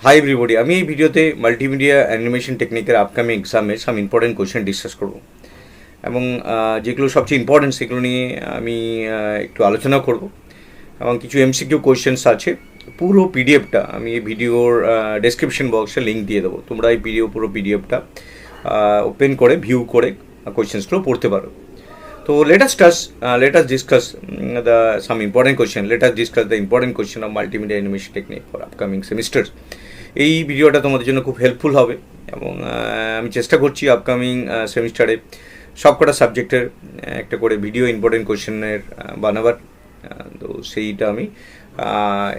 Hi everybody, আমি এই ভিডিওতে মাল্টিমিডিয়া অ্যানিমেশন টেকনিকের আপকামিং এক্সামের সাম ইম্পর্টেন্ট কোয়েশ্চেন ডিসকাস করব এবং যেগুলো সবচেয়ে ইম্পর্টেন্ট সেগুলো নিয়ে আমি একটু আলোচনা করব এবং কিছু এমসিকিউ কোয়েশ্চেন্স আছে। পুরো পিডিএফটা আমি এই ভিডিওর ডেসক্রিপশন বক্সে লিঙ্ক দিয়ে দেবো, তোমরা এই পুরো পিডিএফটা ওপেন করে ভিউ করে কোয়েশ্চেন্সগুলো পড়তে পারো। তো let us discuss some important question. Let us discuss the important question of multimedia animation technique for upcoming semesters. এই ভিডিওটা তোমাদের জন্য খুব হেল্পফুল হবে এবং আমি চেষ্টা করছি আপকামিং সেমিস্টারে সবকটা সাবজেক্টের একটা করে ভিডিও ইম্পর্টেন্ট কোয়েশ্চেনের বানাবার। তো সেইটা আমি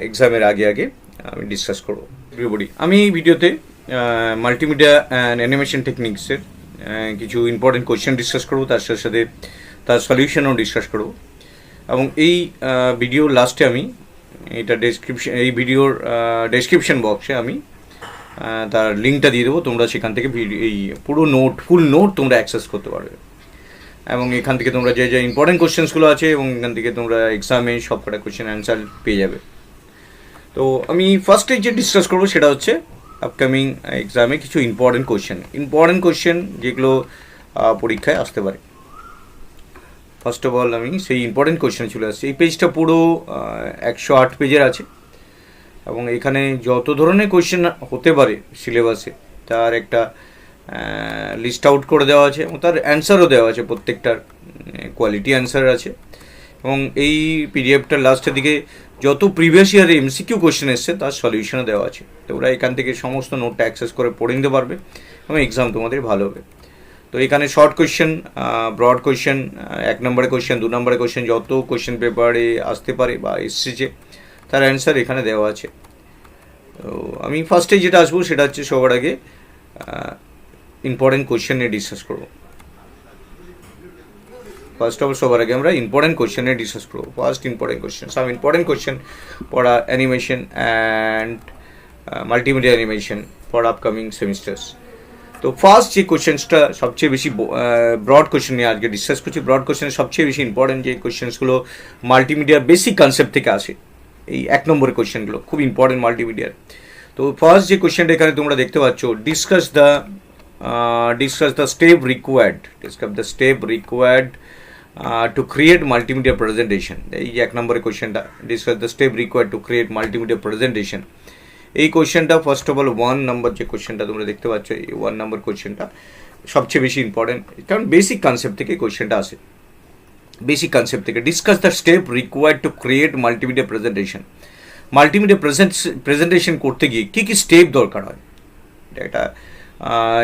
এক্সামের আগে আমি ডিসকাস করবো। এভরিবডি, আমি এই ভিডিওতে মাল্টিমিডিয়া অ্যান্ড অ্যানিমেশন টেকনিক্সের কিছু ইম্পর্টেন্ট কোয়েশ্চেন ডিসকাস করবো, তার সাথে তার সলিউশনও ডিসকাস করব এবং এই ভিডিওর লাস্টে আমি এই ভিডিওর ডেসক্রিপশন বক্সে আমি তার লিঙ্কটা দিয়ে দেবো। তোমরা সেখান থেকে এই পুরো ফুল নোট তোমরা অ্যাক্সেস করতে পারবে এবং এখান থেকে তোমরা যে ইম্পর্টেন্ট কোয়েশ্চেন্সগুলো আছে এবং এখান থেকে তোমরা এক্সামে সব কটা কোয়েশ্চেন অ্যান্সার পেয়ে যাবে। তো আমি ফার্স্টে যে ডিসকাস করবো সেটা হচ্ছে আপকামিং এক্সামে কিছু ইম্পর্টেন্ট কোয়েশ্চেন যেগুলো পরীক্ষায় আসতে পারে। ফার্স্ট অফ অল আমি সেই ইম্পর্টেন্ট কোয়েশ্চেন চলে আসছি। এই পেজটা পুরো 108 পেজের আছে এবং এখানে যত ধরনের কোয়েশ্চেন হতে পারে সিলেবাসে তার একটা লিস্ট আউট করে দেওয়া আছে এবং তার অ্যান্সারও দেওয়া আছে, প্রত্যেকটার কোয়ালিটি অ্যান্সার আছে এবং এই পিডিএফটার লাস্টের দিকে যত প্রিভিয়াস ইয়ারে এমসিকিউ কোয়েশ্চেন এসছে তার সলিউশনও দেওয়া আছে। তোমরা এখান থেকে সমস্ত নোটটা অ্যাক্সেস করে পড়ে নিতে পারবে এবং এক্সাম তোমাদের ভালো হবে। তো এখানে শর্ট কোয়েশ্চেন, ব্রড কোয়েশ্চেন, 1 নম্বরের কোয়েশ্চেন, 2 নম্বরের কোয়েশ্চেন, যত কোয়েশ্চেন পেপারে আসতে পারে বা এসেছে তার অ্যান্সার এখানে দেওয়া আছে। তো আমি ফার্স্টে যেটা আসবো সেটা হচ্ছে সবার আগে ইম্পর্টেন্ট কোয়েশ্চেন নিয়ে ডিসকাস করবো। ফার্স্ট অফ অল সবার আগে আমরা ইম্পর্টেন্ট কোয়েশ্চেন নিয়ে ডিসকাস করবো। First important question, some important question for animation and multimedia animation for upcoming semesters. তো ফার্স্ট যে কোয়েশ্চেন্সটা সবচেয়ে বেশি ব্রড কোয়েশ্চেন নিয়ে আজকে ডিসকাস করছি। ব্রড কোয়েশ্চেনের সবচেয়ে বেশি ইম্পর্টেন্ট যে কোয়েশ্চেন্সগুলো মাল্টিমিডিয়ার বেসিক কনসেপ্ট থেকে আসে, এই 1 নম্বরের কোয়েশ্চেনগুলো খুব ইম্পর্টেন্ট মাল্টিমিডিয়ার। তো ফার্স্ট যে কোয়েশ্চেনটা এখানে তোমরা দেখতে পাচ্ছ, discuss the step required to create multimedia presentation. এই যে 1 নম্বরের কোয়েশ্চেনটা, discuss the step required to create multimedia presentation. এই কোয়েশ্চেনটা ফার্স্ট অফ অল 1 নম্বর যে কোয়েশ্চেনটা তোমরা দেখতে পাচ্ছ, এই 1 নম্বর কোয়েশ্চেনটা সবচেয়ে বেশি ইম্পর্টেন্ট, কারণ বেসিক কনসেপ্ট থেকে কোয়েশ্চেনটা আসে। বেসিক কনসেপ্ট থেকে discuss the step required to create multimedia presentation. Multimedia presentation করতে গিয়ে কী কী স্টেপ দরকার হয়, এটা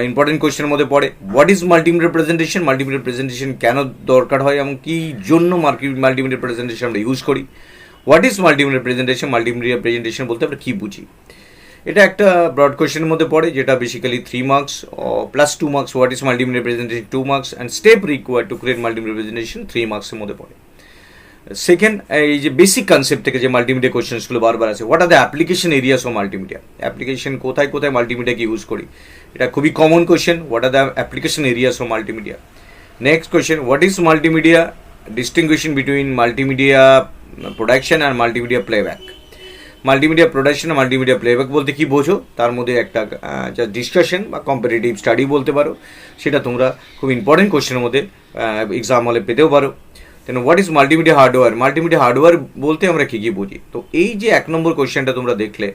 ইম্পর্টেন্ট কোয়েশ্চেনের মধ্যে পড়ে। What is multimedia presentation, multimedia presentation কেন দরকার হয় এবং কী জন্য মাল্টিমিডিয়া প্রেজেন্টেশন আমরা ইউজ করি। What is multimedia presentation, multimedia presentation বলতে আমরা কী বুঝি। এটা একটা ব্রড কোয়েশ্চেনের মধ্যে পড়ে যেটা basically 3 marks plus 2 marks. What is multimedia presentation 2 marks and step required to create multimedia presentation 3 মার্কসের মধ্যে পড়ে। সেকেন্ড, এই যে বেসিক কনসেপ্ট থেকে যে মাল্টিমিডিয়া কোয়েশ্চেন্সগুলো বারবার আছে, what are the application areas of multimedia, application কোথায় কোথায় মাল্টিমিডিয়াকে ইউজ করি, এটা খুবই common question. What are the application areas of multimedia. Next question, what is multimedia, distinction between multimedia production আর মাল্টিমিডিয়া প্লেব্যাক। মাল্টিমিডিয়া প্রোডাকশন আর multimedia playback বলতে কী বোঝো, তার মধ্যে একটা যা ডিসকাশন বা কম্পারেটিভ স্টাডি বলতে পারো, সেটা তোমরা খুব ইম্পর্টেন্ট কোয়েশ্চেনের মধ্যে এক্সাম হলে পেতেও পারো। তেন what is multimedia hardware, multimedia hardware বলতে আমরা কী বুঝি। তো এই যে 1 নম্বর কোয়েশ্চেনটা তোমরা দেখলে,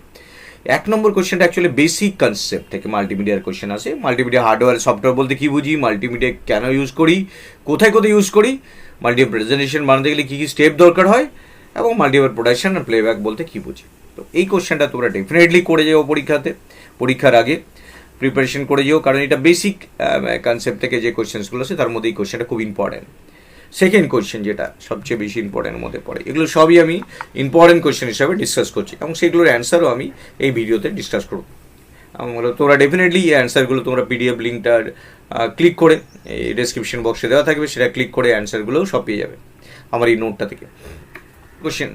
1 নম্বর কোয়েশ্চেনটা অ্যাকচুয়ালি বেসিক কনসেপ্ট থেকে মাল্টিমিডিয়ার কোয়েশ্চেন আসে। মাল্টিমিডিয়া হার্ডওয়্যার সফটওয়্যার বলতে কী বুঝি, মাল্টিমিডিয়া কেন ইউজ করি, কোথায় কোথায় ইউজ করি, মাল্টিমিডিয়া প্রেজেন্টেশন বানাতে গেলে কী কী স্টেপ দরকার হয় এবং মাল্টিমিডিয়া প্রোডাকশন আর প্লেব্যাক বলতে কী বুঝি। তো এই কোয়েশ্চেনটা তোমরা ডেফিনেটলি করে যাও পরীক্ষার আগে প্রিপারেশন করে যাও, কারণ এটা বেসিক কনসেপ্ট থেকে যে কোয়েশ্চেন্সগুলো আছে তার মধ্যে এই কোয়েশ্চেনটা খুব ইম্পর্টেন্ট। সেকেন্ড কোয়েশ্চেন যেটা সবচেয়ে বেশি ইম্পর্টেন্টের মধ্যে পড়ে, এগুলো সবই আমি ইম্পর্টেন্ট কোয়েশ্চেন হিসাবে ডিসকাস করছি এবং সেগুলোর অ্যান্সারও আমি এই ভিডিওতে ডিসকাস করব। তোমরা ডেফিনেটলি এই অ্যান্সারগুলো তোমরা পিডিএফ লিঙ্কটার ক্লিক করে, এই ডেসক্রিপশন বক্সে দেওয়া থাকবে, সেটা ক্লিক করে অ্যান্সারগুলোও সব পেয়ে যাবে আমার এই নোটটা থেকে। কোয়েশ্চেন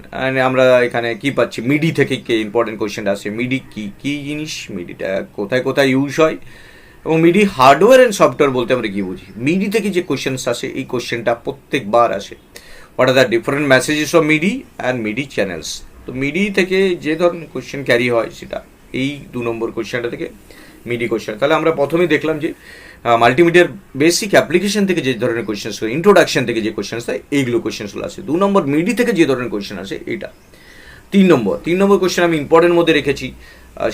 আমরা এখানে কি পাচ্ছি, মিডি থেকে কে ইম্পর্টেন্ট কোয়েশ্চেনটা আসে। মিডি কী জিনিস, মিডিটা কোথায় কোথায় ইউজ হয় এবং মিডি হার্ডওয়্যার অ্যান্ড সফটওয়্যার বলতে আমরা কী বুঝি। মিডি থেকে যে কোয়েশ্চেন্স আসে, এই কোয়েশ্চেনটা প্রত্যেকবার আসে। What are the different messages of মিডি and মিডি channels. তো মিডি থেকে যে ধরনের কোয়েশ্চেন ক্যারি হয় সেটা এই 2 নম্বর কোয়েশ্চেনটা থেকে মিডি কোয়েশ্চেন। তাহলে আমরা প্রথমেই দেখলাম যে মাল্টিমিডিয়ার বেসিক অ্যাপ্লিকেশন থেকে যে ধরনের কোয়েশ্চেন, ইন্ট্রোডাকশন থেকে যে কোয়েশ্চেন আসে এইগুলো কোয়েশ্চেনগুলো আসে। 2 নম্বর মিডি থেকে যে ধরনের কোয়েশ্চেন আসে এইটা। 3 নম্বর কোয়েশ্চেন আমি ইম্পর্টেন্ট মধ্যে রেখেছি,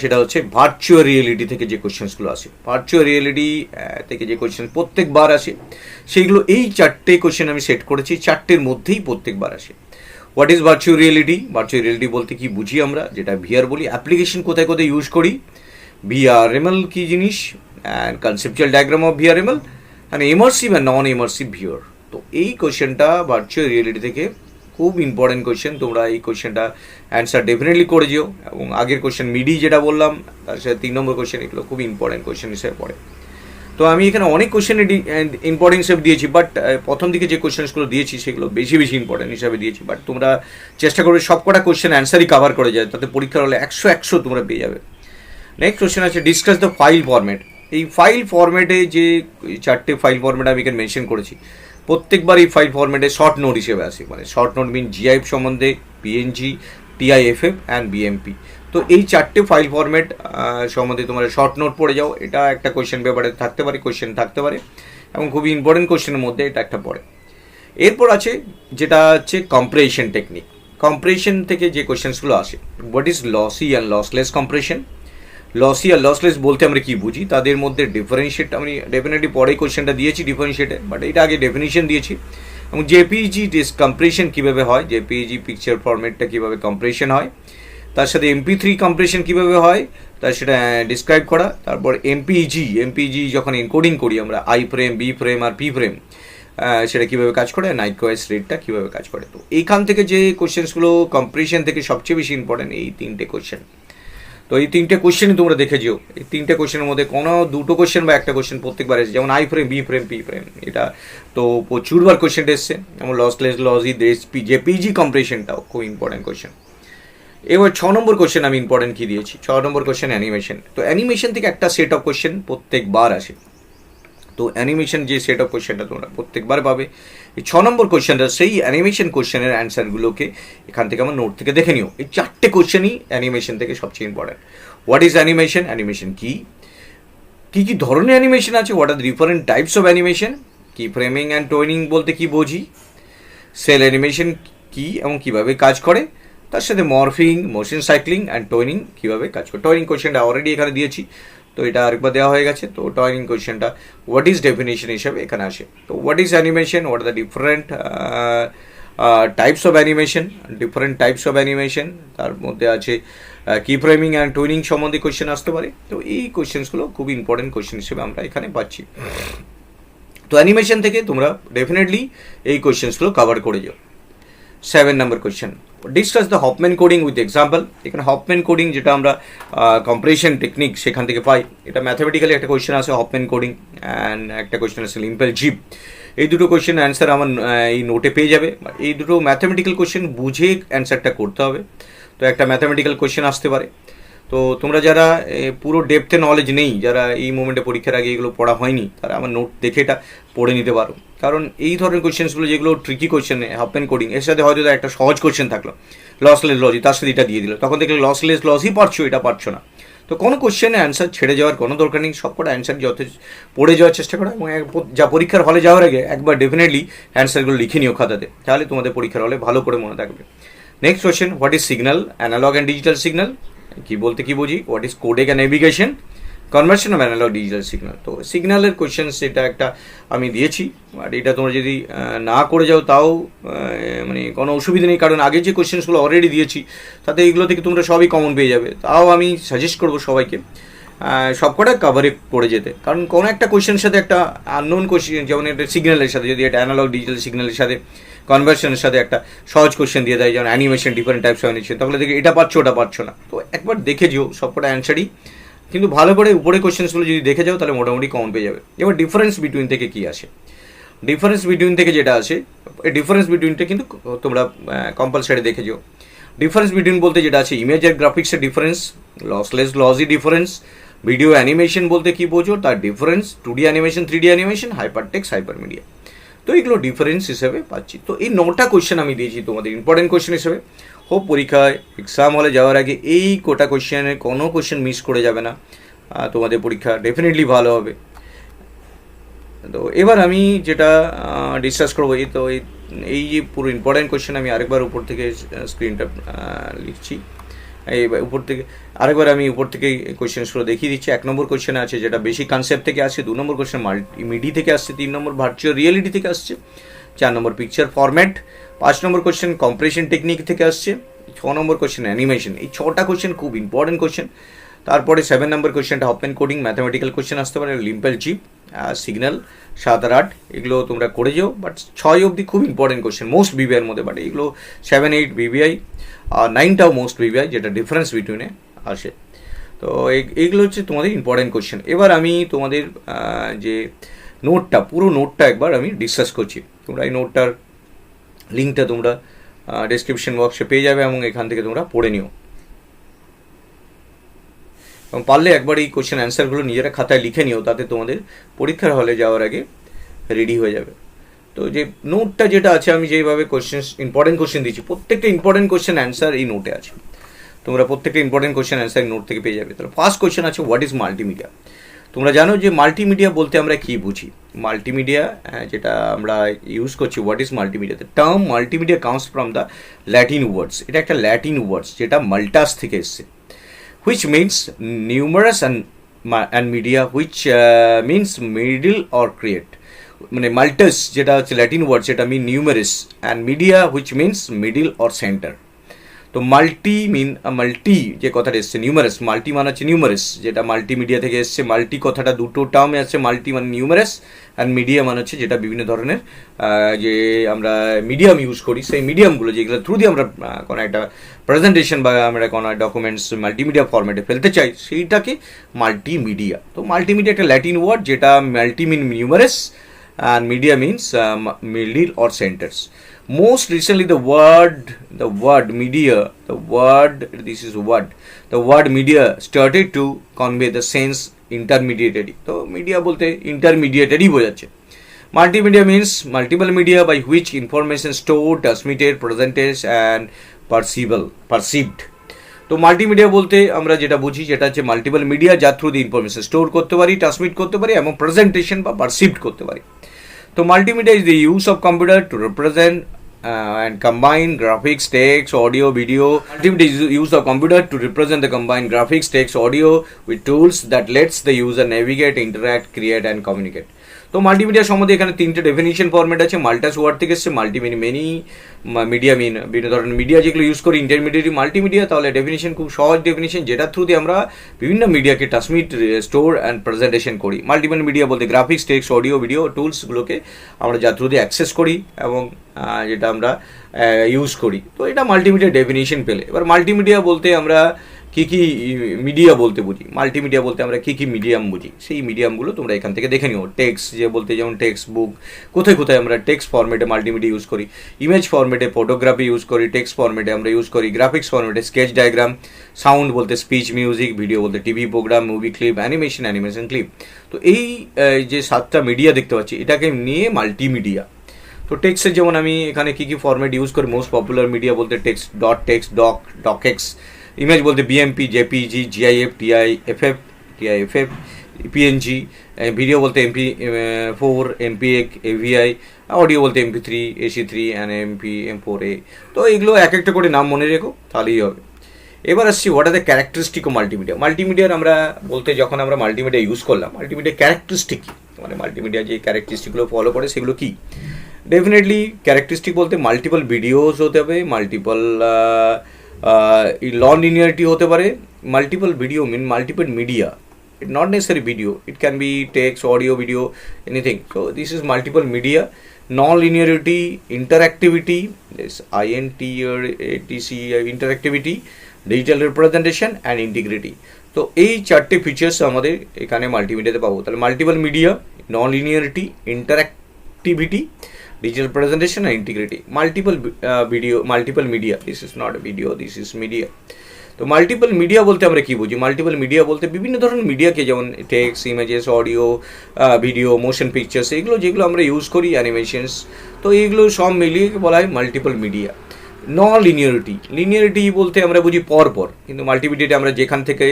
সেটা হচ্ছে ভার্চুয়াল রিয়েলিটি থেকে যে কোয়েশ্চেন্সগুলো আসে। ভার্চুয়াল রিয়েলিটি থেকে যে কোয়েশ্চেন প্রত্যেকবার আসে সেইগুলো এই 4টে কোয়েশ্চেন আমি সেট করেছি, 4টের মধ্যেই প্রত্যেকবার আসে। What is virtual reality? Virtual reality বলতে কি বুঝি আমরা, যেটা ভিআর বলি। অ্যাপ্লিকেশন কোথায় কোথায় ইউজ করি, ভিআরএমএল কি জিনিস, and conceptual diagram of VRML, and immersive and non immersive viewer. তো এই কোয়েশ্চেনটা ভার্চুয়াল রিয়েলিটি থেকে খুব ইম্পর্টেন্ট কোয়েশ্চেন। তোমরা এই কোয়েশ্চেনটা অ্যান্সার ডেফিনেটলি করে যেও। এবং আগের কোয়েশ্চেন মিডি যেটা বললাম, তার সাথে 3 নম্বর কোয়েশ্চেন, এগুলো খুব ইম্পর্টেন্ট কোয়েশ্চেন হিসেবে পড়ে। তো আমি এখানে অনেক কোয়েশ্চেনের ইম্পর্টেন্ট হিসেবে দিয়েছি, বাট প্রথম দিকে যে কোয়েশ্চেন্সগুলো দিয়েছি সেগুলো বেশি ইম্পর্টেন্ট হিসাবে দিয়েছি। বাট তোমরা চেষ্টা করবে সব কটা কোয়েশ্চেন অ্যান্সারই কভার করে যায়, তাতে পরীক্ষার হলে 100 তোমরা পেয়ে যাবে। নেক্সট কোয়েশ্চেন আছে ডিসকাস দ্য ফাইল ফরম্যাট। এই ফাইল ফরম্যাটে যে 4টে ফাইল ফরম্যাট আমি এখানে মেনশন করেছি, প্রত্যেকবার এই ফাইল ফরম্যাটে শর্ট নোট হিসেবে আসে। মানে শর্ট নোট মিন জিআইএফ সম্বন্ধে, পিএনজি, টিআইএফএফ অ্যান্ড বিএমপি। তো এই 4টে ফাইল ফরম্যাট সম্বন্ধে তোমরা শর্ট নোট পড়ে যাও। এটা একটা কোয়েশ্চেন পেপারে থাকতে পারে, কোয়েশ্চেন থাকতে পারে, এবং খুবই ইম্পর্টেন্ট কোয়েশ্চেনের মধ্যে এটা একটা পড়ে। এরপর আছে যেটা হচ্ছে কম্প্রেশন টেকনিক। কম্প্রেশন থেকে যে কোয়েশ্চেন্সগুলো আসে, what is lossy and lossless compression. Lossy আর লসলেস বলতে আমরা কি বুঝি, তাদের মধ্যে ডিফারেন্সিয়েট আমি ডেফিনেটলি পরে কোয়েশ্চেনটা দিয়েছি ডিফারেন্সিয়েটে, বাট এটা আগে ডেফিনিশন দিয়েছি। এবং জেপিইজি কম্প্রেশন কীভাবে হয়, জেপিইজি পিকচার ফরম্যাটটা কীভাবে কম্প্রেশন হয়, তার সাথে MP3 কম্প্রেশন কীভাবে হয় তার সেটা ডিসক্রাইব করা। তারপর এমপিজি যখন এনকোডিং করি আমরা আই ফ্রেম, বি ফ্রেম আর পি ফ্রেম, সেটা কীভাবে কাজ করে, নাইকোয়াইস রেটটা কীভাবে কাজ করে। তো এইখান থেকে যে কোয়েশ্চেন্সগুলো কম্প্রেশন থেকে সবচেয়ে বেশি ইম্পর্টেন্ট এই 3টে কোয়েশ্চেন। তো এই 3টে কোয়েশ্চেনই তোমরা দেখে যেও। এই 3টে কোয়েশ্চেনের মধ্যে কোনো 2টো কোয়েশ্চেন বা একটা কোয়েশ্চেন প্রত্যেকবার এসেছে, যেমন I frame, B frame, P frame, এটা তো প্রচুরবার কোয়েশ্চেনটা এসছে। যেমন লসলেস, লসি, জেপিইজি কম্প্রেশনটাও খুব ইম্পর্টেন্ট কোয়েশ্চেন। এবার 6 নম্বর কোয়েশ্চেন আমি ইম্পর্টেন্ট কী দিয়েছি, 6 নম্বর কোয়েশ্চেন অ্যানিমেশন। তো অ্যানিমেশন থেকে একটা সেট অফ কোয়েশ্চেন প্রত্যেকবার আসে। তো অ্যানিমেশন যে সেট অফ কোয়েশ্চেনটা তোমরা প্রত্যেকবার পাবে। এই 6 নম্বর কোয়েশ্চেনটা সেই অ্যানিমেশন কোয়েশ্চেনের অ্যান্সারগুলোকে এখান থেকে আমার নোট থেকে দেখে নিও। এই 4টে কোয়েশ্চেনই অ্যানিমেশন থেকে সবচেয়ে important. What is animation, animation কী কী ধরনের অ্যানিমেশন আছে, what are the different types of animation, key framing and tweening বলতে কি বুঝি, সেল অ্যানিমেশন কী এবং কীভাবে কাজ করে, তার সাথে morphing, motion cycling and toning কীভাবে কাজ করে। টোনিং কোয়েশ্চেনটা অলরেডি এখানে দিয়েছি, তো এটা আরেকবার দেওয়া হয়ে গেছে। তো টোনিং কোয়েশ্চেনটা হোয়াট ইজ ডেফিনেশন হিসাবে এখানে আসে। তো what is animation, what are the different types of animation, তার মধ্যে আছে কি ফ্রেমিং অ্যান্ড টোনিং সম্বন্ধে কোয়েশ্চেন আসতে পারে। তো এই কোয়েশ্চেন্সগুলো খুব ইম্পর্টেন্ট কোয়েশ্চেন হিসেবে আমরা এখানে পাচ্ছি। তো অ্যানিমেশন থেকে তোমরা ডেফিনেটলি এই কোয়েশ্চেন্সগুলো কভার করে যাও। 7 নম্বর question, discuss the Huffman coding with example. এখানে হপম্যান কোডিং যেটা আমরা কম্প্রেশন টেকনিক সেখান থেকে পাই, এটা ম্যাথামেটিক্যালি একটা কোয়েশ্চেন আছে হপম্যান কোডিং, অ্যান্ড একটা কোয়েশ্চেন আছে লিম্পেল জিপ। এই দুটো কোয়েশ্চেন অ্যান্সার আমার এই নোটে পেয়ে যাবে। এই দুটো ম্যাথামেটিক্যাল কোয়েশ্চেন বুঝে অ্যান্সারটা করতে হবে। তো একটা ম্যাথামেটিক্যাল কোয়েশ্চেন আসতে পারে। তো তোমরা যারা পুরো ডেপথে নলেজ নেই, যারা এই মোমেন্টে পরীক্ষার আগে এগুলো পড়া হয়নি, তারা আমার নোট দেখে এটা পড়ে নিতে পারো। কারণ এই ধরনের কোয়েশ্চেন্সগুলো যেগুলো ট্রিকি কোয়েশ্চেন, হপম্যান কোডিং এর সাথে হয়তো একটা সহজ কোয়েশ্চেন থাকলো, লসলেস লজি, তার সাথে এটা দিয়ে দিল, তখন দেখলে লসলেস লসই পারছো, এটা পারছো না। তো কোনো কোয়েশ্চেনে অ্যান্সার ছেড়ে যাওয়ার কোনো দরকার নেই, সবকটা অ্যান্সার যথেষ্ট পড়ে যাওয়ার চেষ্টা করো, এবং যা পরীক্ষার হলে যাওয়ার আগে একবার ডেফিনেটলি অ্যান্সারগুলো লিখে নিও খাতাতে, তাহলে তোমাদের পরীক্ষার হলে ভালো করে মনে থাকবে। Next question, what is signal, analog and digital signal কি বলতে কি বুঝি, what is codec and navigation, conversion of analog digital signal. তো সিগন্যালের কোয়েশ্চেন সেটা একটা আমি দিয়েছি, বাট এটা তোমরা যদি না করে যাও তাও মানে কোনো অসুবিধা নেই, কারণ আগে যে কোয়েশ্চেন্সগুলো অলরেডি দিয়েছি তাতে এইগুলো থেকে তোমরা সবই কমন পেয়ে যাবে। তাও আমি সাজেস্ট করবো সবাইকে সবকটা কাভারে করে যেতে, কারণ কোনো একটা কোয়েশ্চেনের সাথে একটা আননোন কোয়েশ্চেন, যেমন এটা সিগন্যালের সাথে যদি এটা অ্যানালগ ডিজিটাল সিগন্যালের সাথে কনভার্সনের সাথে একটা সহজ কোয়েশ্চেন দিয়ে দেয়, যেমন animation, different types of animation, তাহলে দেখে এটা পারছো ওটা পারছো না। তো একবার দেখে যেও সবকটা অ্যান্সারই, কিন্তু ভালো করে উপরে কোয়েশ্চেন্সগুলো যদি দেখে যাও তাহলে মোটামুটি কমন পেয়ে যাবে। এবার ডিফারেন্স বিটুইন থেকে কী আসে, ডিফারেন্স বিটুইন থেকে যেটা আসে, এই ডিফারেন্স বিটুইনটা কিন্তু তোমরা কম্পালসারি দেখে যাও। ডিফারেন্স বিটুইন বলতে যেটা আছে ইমেজ আর গ্রাফিক্সের difference, lossless lassi difference, video animation বলতে কী বোঝো তার difference, 2D animation, 3D animation, hyper text, hyper media. তো এগুলো ডিফারেন্স হিসেবে পাচ্ছি। তো এই 9টা কোয়েশ্চেন আমি দিয়েছি তোমাদের ইম্পর্টেন্ট কোয়েশ্চেন হিসেবে। হোপ পরীক্ষায় এক্সাম হলে যাওয়ার আগে এই কোটা কোয়েশ্চেনের কোনো কোয়েশ্চেন মিস করে যাবে না, তোমাদের পরীক্ষা ডেফিনেটলি ভালো হবে। তো এবার আমি যেটা ডিসকাস করবো, এই যে পুরো ইম্পর্টেন্ট কোয়েশ্চেন আমি আরেকবার উপর থেকে স্ক্রিনটা লিখছি, এই উপর থেকে আরেকবার আমি উপর থেকে কোয়েশ্চেনসগুলো দেখিয়ে দিচ্ছি। 1 নম্বর কোয়েশ্চেনে আছে যেটা বেসিক কনসেপ্ট থেকে আসছে, 2 নম্বর কোয়েশ্চেন মাল্টিমিডিয়া থেকে আসছে, 3 নম্বর ভার্চুয়াল রিয়েলিটি থেকে আসছে, 4 নম্বর পিকচার ফরম্যাট, 5 নম্বর কোয়েশ্চেন কম্প্রেশন টেকনিক থেকে আসছে, 6 নম্বর কোয়েশ্চেন অ্যানিমেশন। এই 6টা কোয়েশ্চেন খুব ইম্পর্টেন্ট কোয়েশ্চেন। তারপরে 7 নম্বর কোয়েশ্চেনটা ওপেন কোডিং ম্যাথামেটিক্যাল কোয়েশ্চেন আসতে পারে, লিম্পেল চিপ, সিগন্যাল, 7 আর 8 এগুলো তোমরা করে যাও, বাট 6 অবধি খুব ইম্পর্টেন্ট কোয়েশ্চেন মোস্ট বিবিআইয়ের মধ্যে, বাট এগুলো 7, 8 বিবিআই আর 9টাও মোস্ট বিবিআই, যেটা ডিফারেন্স বিটুইনে আসে। তো এইগুলো হচ্ছে তোমাদের ইম্পর্টেন্ট কোয়েশ্চেন। এবার আমি তোমাদের যে নোটটা, পুরো নোটটা একবার আমি ডিসকাস করছি। তোমরা এই নোটটার লিঙ্কটা তোমরা ডেসক্রিপশন বক্সে পেয়ে যাবে এবং এখান থেকে তোমরা পড়ে নিও, এবং পারলে একবার এই কোয়েশ্চেন অ্যান্সারগুলো নিজেরা খাতায় লিখে নিও, তাতে তোমাদের পরীক্ষার হলে যাওয়ার আগে রেডি হয়ে যাবে। তো যে নোটটা যেটা আছে, আমি যেইভাবে কোয়েশ্চেন ইম্পর্টেন্ট কোয়েশ্চেন দিচ্ছি, প্রত্যেকটা ইম্পর্টেন্ট কোয়েশ্চেন অ্যান্সার এই নোটে আছে। তোমরা প্রত্যেকটা ইম্পর্টেন্ট কোয়েশ্চেন অ্যান্সার নোট থেকে পেয়ে যাবে। তাহলে ফার্স্ট কোয়েশ্চেন আছে, হোয়াট ইজ মাল্টিমিডিয়া? তোমরা জানো যে মাল্টিমিডিয়া বলতে আমরা কী বুঝি? মাল্টিমিডিয়া যেটা আমরা ইউজ করছি, what is multimedia? The term multimedia comes from the Latin words. এটা একটা ল্যাটিন ওয়ার্ডস যেটা মাল্টাস থেকে এসছে, which means numerous and media, which means middle or create. মানে মাল্টাস যেটা হচ্ছে ল্যাটিন ওয়ার্ড, সেটা mean numerous, and media which means middle or center. তো মাল্টি যে কথাটা এসছে, নিউমারাস, মাল্টি মানে হচ্ছে নিউমারাস, যেটা মাল্টিমিডিয়া থেকে এসছে। মাল্টি কথাটা দুটো টার্মে আছে, মাল্টি মানে নিউমারাস, অ্যান্ড মিডিয়া মানে হচ্ছে যেটা বিভিন্ন ধরনের যে আমরা মিডিয়াম ইউজ করি, সেই মিডিয়ামগুলো যেগুলো থ্রু দিয়ে আমরা কোনো একটা প্রেজেন্টেশন বা আমরা কোনো ডকুমেন্টস মাল্টিমিডিয়া ফরম্যাটে ফেলতে চাই, সেইটাকে মাল্টিমিডিয়া। তো মাল্টিমিডিয়া একটা ল্যাটিন ওয়ার্ড, যেটা multi mean numerous and media means middle or centers. Most recently the word media started to convey the sense intermediary. তো মিডিয়া বলতে ইন্টারমিডিয়েটারি বোঝাচ্ছে। Multimedia means multiple media by which information stored, transmitted, presented and perceived. তো multimedia বলতে আমরা যেটা বুঝি, যেটা হচ্ছে মাল্টিপল মিডিয়া, যার থ্রু দিয়ে ইনফরমেশন স্টোর করতে পারি, ট্রান্সমিট করতে পারি এবং প্রেজেন্টেশন বা পারসিভড করতে পারি। তো multimedia is the use of computer two represent and combine graphics, text, audio, video. Multimedia is the use of computer to represent the combined graphics, text, audio with tools that lets the user navigate, interact, create and communicate. তো multimedia সম্বন্ধে এখানে 3টে definition format আছে। মাল্টাস word থেকে এসছে, multi many media মিন বিভিন্ন ধরনের media যেগুলো ইউজ করি, ইন্টারমিডিয়েট মাল্টিমিডিয়া। তাহলে ডেফিনিশন খুব সহজ ডেফিনিশন, যেটা থ্রু দিয়ে আমরা বিভিন্ন মিডিয়াকে ট্রান্সমিট, স্টোর অ্যান্ড প্রেজেন্টেশন করি। মাল্টিপল মিডিয়া বলতে গ্রাফিক্স, টেক্সট, অডিও, ভিডিও টুলসগুলোকে আমরা যার থ্রু দিয়ে অ্যাক্সেস করি এবং যেটা আমরা ইউজ করি। তো এটা মাল্টিমিডিয়া ডেফিনিশন পেলে। এবার মাল্টিমিডিয়া বলতে আমরা কী কী মিডিয়া বলতে বুঝি, মাল্টিমিডিয়া বলতে আমরা কী কী মিডিয়াম বুঝি, সেই মিডিয়ামগুলো তোমরা এখান থেকে দেখে নিও। টেক্সট যে বলতে, যেমন টেক্সট বুক, কোথায় কোথায় আমরা টেক্সট ফরম্যাটে মাল্টিমিডিয়া ইউজ করি, ইমেজ ফরম্যাটে ফটোগ্রাফি ইউজ করি, টেক্সট ফরম্যাটে আমরা ইউজ করি, গ্রাফিক্স ফরম্যাটে স্কেচ ডায়াগ্রাম, সাউন্ড বলতে স্পিচ মিউজিক, ভিডিও বলতে TV program, movie clip, animation clip. তো এই যে 7টা মিডিয়া দেখতে পাচ্ছি, এটাকে নিয়ে মাল্টিমিডিয়া। তো টেক্সটের যেমন আমি এখানে কী কী ফরম্যাট ইউজ করি, মোস্ট পপুলার মিডিয়া বলতে টেক্সট, ডকেক্স, ইমেজ বলতে BMP, JPG, GIF, TIFF, PNG, video বলতে MP4, MPEG, AVI, অডিও বলতে MP3, AC3 অ্যান্ড MP4A। তো এগুলো এক একটা করে নাম মনে রেখো, তাহলেই হবে। এবার আসছি what are the characteristic of multimedia. মাল্টিমিডিয়ার আমরা বলতে যখন আমরা মাল্টিমিডিয়া ইউজ করলাম, মাল্টিমিডিয়া ক্যারেক্টারিস্টিক কী, মানে মাল্টিমিডিয়া যে ক্যারেক্টারিস্টিকগুলো ফলো করে সেগুলো কী? ডেফিনেটলি ক্যারেক্টারিস্টিক বলতে মাল্টিপল ভিডিওস হতে হবে, মাল্টিপল non-linearity হতে পারে। Multiple video mean multiple media, it not necessary video, it can be text, audio, video, anything. So this is multiple media. Non-linearity, interactivity, this INTC, interactivity, digital representation and integrity. তো এই 4টে features আমাদের এখানে মাল্টিমিডিয়াতে পাবো। তাহলে multiple media, non-linearity, interactivity, digital presentation and integrity. Multiple video, multiple media, this is not a video, this is media. তো multiple media বলতে আমরা কী বুঝি? মাল্টিপল মিডিয়া বলতে বিভিন্ন ধরনের মিডিয়াকে, যেমন text, images, audio, video, motion pictures, এগুলো যেগুলো আমরা ইউজ করি, অ্যানিমেশনস, তো এইগুলো সব মিলিয়ে বলা হয় মাল্টিপল মিডিয়া। লিনিয়ারিটি বলতে আমরা বুঝি পরপর, কিন্তু মাল্টিমিডিয়াতে আমরা যেখান থেকে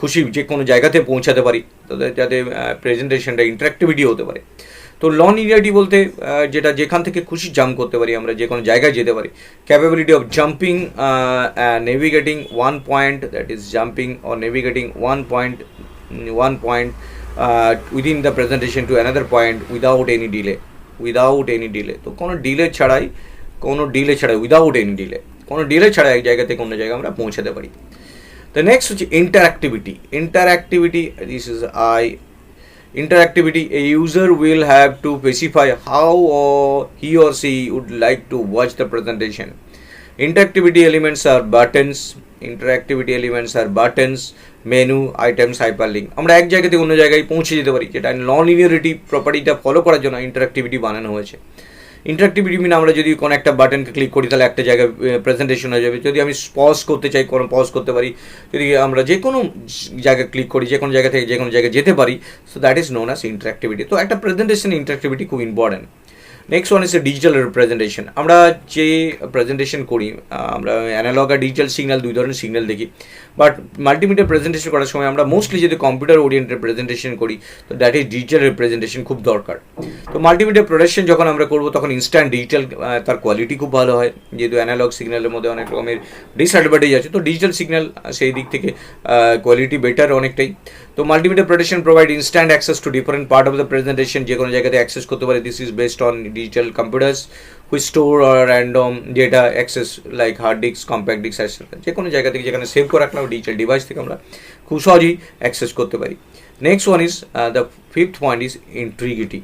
খুশি যে কোনো জায়গাতে পৌঁছাতে পারি, যাতে প্রেজেন্টেশনটা ইন্টারাক্টিভিটি হতে পারে। তো নন লিনিয়ারিটি বলতে যেটা যেখান থেকে খুশি জাম্প করতে পারি, আমরা যে কোনো জায়গায় যেতে পারি। Capability of jumping, navigating one point, that is jumping or navigating one point within the presentation to another point without any delay. তো কোনো ডিলে ছাড়াই উইদাউট এনি ডিলে, কোনো ডিলে ছাড়া এক জায়গা থেকে অন্য জায়গায় আমরা পৌঁছাতে পারি। তো নেক্সট হচ্ছে interactivity. This is Interactivity, a user will have to specify how he or she would like to watch the presentation. Interactivity elements are buttons, menu, items, hyperlink. আমরা এক জায়গা থেকে অন্য জায়গায় পৌঁছে যেতে পারি, যেটা নন লিনিয়ারিটি প্রপার্টিটা ফলো করার জন্য ইন্টারাক্টিভিটি বানানো হয়েছে। ইন্টারাক্টিভিটি মিন আমরা যদি কোনো একটা বাটনকে ক্লিক করি তাহলে একটা জায়গায় প্রেজেন্টেশন হয়ে যাবে। যদি আমি পজ করতে চাই, কোনো পজ করতে পারি। যদি আমরা যে কোনো জায়গায় ক্লিক করি, যে কোনো জায়গা থেকে যে কোনো জায়গায় যেতে পারি, so that is known as interactivity. তো একটা প্রেজেন্টেশন ইন্টারাক্টিভিটি খুব important. Next one is a digital representation. আমরা যে প্রেজেন্টেশন করি, আমরা অ্যানালগ আর ডিজিটাল সিগন্যাল, দুই ধরনের সিগন্যাল দেখি। বাট মাল্টিমিডিয়া প্রেজেন্টেশন করার সময় আমরা মোস্টলি যদি কম্পিউটার ওরিয়েন্টেড প্রেজেন্টেশন করি, তো দ্যাট ইজ ডিজিটাল রিপ্রেজেন্টেশন খুব দরকার। তো মাল্টিমিডিয়া প্রোডাকশন যখন আমরা করবো, তখন ইনস্ট্যান্ট ডিজিটাল, তার কোয়ালিটি খুব ভালো হয়, যেহেতু অ্যানালগ সিগন্যালের মধ্যে অনেক রকমের ডিসঅ্যাডভান্টেজ আছে। তো ডিজিটাল সিগন্যাল সেই দিক থেকে কোয়ালিটি বেটার অনেকটাই। তো multimedia production provide instant access to different part of the presentation, যে কোনো জায়গাতে অ্যাক্সেস করতে পারে। This is based on digital computers which store or random data access like hard disks, compact disks, etc. যে কোনো জায়গা থেকে যেখানে সেভ করে রাখলাম ডিজিটাল ডিভাইস থেকে আমরা খুব সহজেই অ্যাক্সেস করতে পারি। Next one is the fifth point is integrity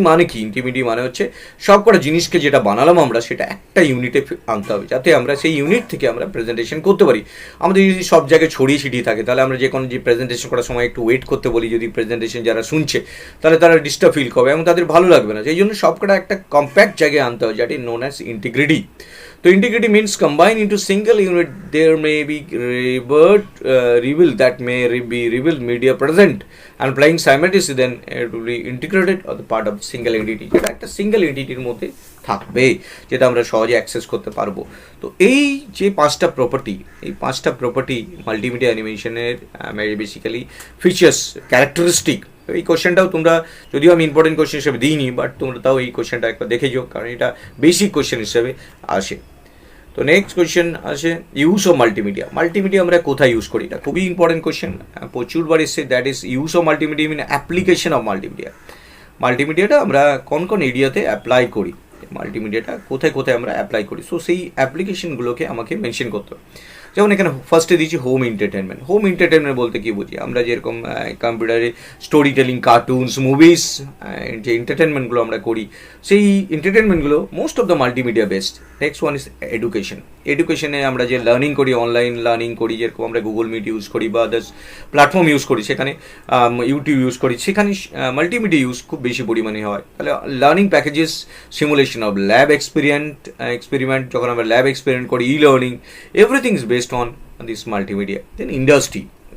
মানে কি? ইন্টিগ্রিটি মানে হচ্ছে সব কটা জিনিসকে যেটা বানালাম আমরা, সেটা একটা ইউনিটে আনতে হবে, যাতে আমরা সেই ইউনিট থেকে আমরা প্রেজেন্টেশন করতে পারি। আমাদের যদি সব জায়গায় ছড়িয়ে ছিটিয়ে থাকে, তাহলে আমরা যে কোনো যে প্রেজেন্টেশন করার সময় একটু ওয়েট করতে বলি, যদি প্রেজেন্টেশন যারা শুনছে তাহলে তারা ডিস্টার্ব ফিল করবে এবং তাদের ভালো লাগবে না। সেই জন্য সবকটা একটা কম্প্যাক্ট জায়গায় আনতে হবে, যেটি নোন অ্যাজ ইন্টিগ্রিটি। তো integrity means combine into single unit there may be reveal media present and playing simultaneously, then it will be integrated or the part of single entity, যেটা একটা সিঙ্গেল এন্টিটির মধ্যে থাকবে, যেটা আমরা সহজে অ্যাক্সেস করতে পারবো। তো এই যে পাঁচটা প্রপার্টি মাল্টিমিডিয়া অ্যানিমেশনের বেসিক্যালি ফিচার্স, ক্যারেক্টারিস্টিক। এই কোশ্চেনটাও তোমরা, যদিও আমি ইম্পর্টেন্ট কোশ্চেন হিসেবে দিইনি, বাট তোমরা তাও এই কোশ্চেনটা একবার দেখে যাও, কারণ এটা বেসিক কোশ্চেন হিসেবে আসে। তো নেক্সট কোয়েশ্চেন আসে ইউজ অফ মাল্টিমিডিয়া আমরা কোথায় ইউজ করি? এটা খুবই ইম্পর্টেন্ট কোয়েশ্চেন, প্রচুরবার এসছে। That is use of multimedia mean application of মাল্টিমিডিয়াটা আমরা কোন কোন এরিয়াতে অ্যাপ্লাই করি, মাল্টিমিডিয়াটা কোথায় কোথায় আমরা অ্যাপ্লাই করি। সো সেই অ্যাপ্লিকেশনগুলোকে আমাকে মেনশন করতে হবে। যেমন এখানে ফার্স্টে দিচ্ছি হোম এন্টারটেনমেন্ট বলতে কী বুঝি? আমরা যেরকম কম্পিউটারে স্টোরি টেলিং, কার্টুনস, মুভিজ, যে এন্টারটেনমেন্টগুলো আমরা করি, সেই এন্টারটেনমেন্টগুলো most of the multimedia based. Next one is এডুকেশনে আমরা যে লার্নিং করি, অনলাইন লার্নিং করি, যেরকম আমরা গুগল মিট ইউজ করি বা আদার্স প্ল্যাটফর্ম ইউজ করি, সেখানে ইউটিউব ইউজ করি, সেখানে মাল্টিমিডিয়া ইউজ খুব বেশি পরিমাণে হয়। তাহলে learning packages, simulation of lab experiment, যখন আমরা ল্যাব এক্সপেরিমেন্ট করি, learning, everything is based on this multimedia. Then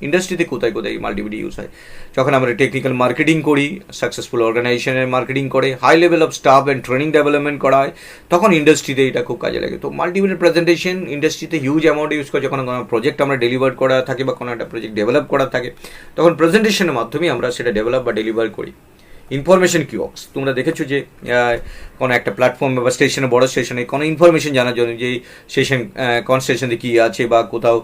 ইন্ডাস্ট্রিতে কোথায় মাল্টিমিডিয়া ইউজ হয়? যখন আমরা টেকনিক্যাল মার্কেটিং করি, সাকসেসফুল অর্গানাইজেশনের মার্কেটিং করে, high level of staff and training development করা হয়, তখন ইন্ডাস্ট্রিতে এটা খুব কাজে লাগে। তো মাল্টিমিডিয়া প্রেজেন্টেশন ইন্ডাস্ট্রিতে হিউজ অ্যামাউন্ট ইউজ করে। যখন কোনো প্রজেক্ট আমরা ডেলিভার করা থাকে বা কোনো একটা প্রজেক্ট ডেভেলপ করা থাকে, তখন প্রেজেন্টেশনের মাধ্যমে আমরা সেটা ডেভেলপ বা ডেলিভার করি। ইনফরমেশন কিওস্ক, তোমরা দেখেছো যে কোনো একটা প্ল্যাটফর্মে বা স্টেশনে, বড় স্টেশনে কোনো ইনফরমেশন জানার জন্য, যে স্টেশন কোন স্টেশনে কী আছে বা কোথাও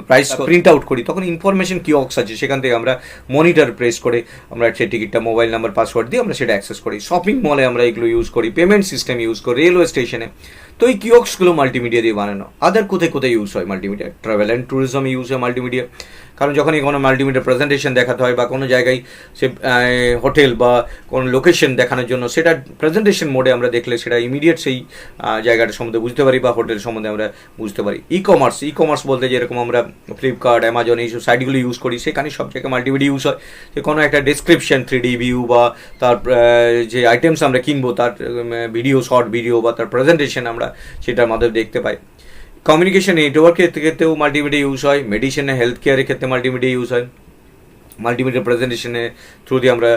প্রাইস প্রিন্ট আউট করি, তখন ইনফরমেশন কিওস্ক আছে, সেখান থেকে আমরা মনিটর প্রেস করে আমরা সেই টিকিটটা মোবাইল নাম্বার, পাসওয়ার্ড দিয়ে আমরা সেটা অ্যাক্সেস করি। শপিং মলে আমরা এগুলো ইউজ করি, পেমেন্ট সিস্টেম ইউজ করি, রেলওয়ে স্টেশনে। তো এই কিওস্কগুলো মাল্টিমিডিয়া দিয়ে বানানো। আদার কোথায় কোথায় ইউজ হয় মাল্টিমিডিয়া? ট্রাভেল অ্যান্ড ট্যুরিজমে ইউজ হয় মাল্টিমিডিয়া, কারণ যখনই কোনো মাল্টিমিডিয়া প্রেজেন্টেশন দেখাতে হয় বা কোনো জায়গায় সে হোটেল বা কোনো লোকেশন দেখানোর জন্য, সেটা প্রেজেন্টেশন মোডে আমরা দেখলে সেটা ইমিডিয়েট সেই জায়গাটা সম্বন্ধে বুঝতে পারি বা হোটেল সম্বন্ধে আমরা বুঝতে পারি। ই কমার্স বলতে যেরকম আমরা ফ্লিপকার্ট, অ্যামাজন, এইসব সাইটগুলো ইউজ করি, সেখানে সব জায়গায় মাল্টিমিডিয়া ইউজ হয়। যে কোনো একটা ডেসক্রিপশন, 3D ভিউ বা তার যে আইটেমস আমরা কিনবো, তার ভিডিও, শর্ট ভিডিও বা তার প্রেজেন্টেশন আমরা সেটার মাধ্যমে দেখতে পাই। কমিউনিকেশন নেটওয়ার্কের ক্ষেত্রেও মাল্টিমিডিয়া ইউজ হয়, মেডিসিনে হেলথ কেয়ারের ক্ষেত্রে মাল্টিমিডিয়া ইউজ হয়। মাল্টিমিডিয়া প্রেজেন্টেশনের থ্রু দিয়ে আমরা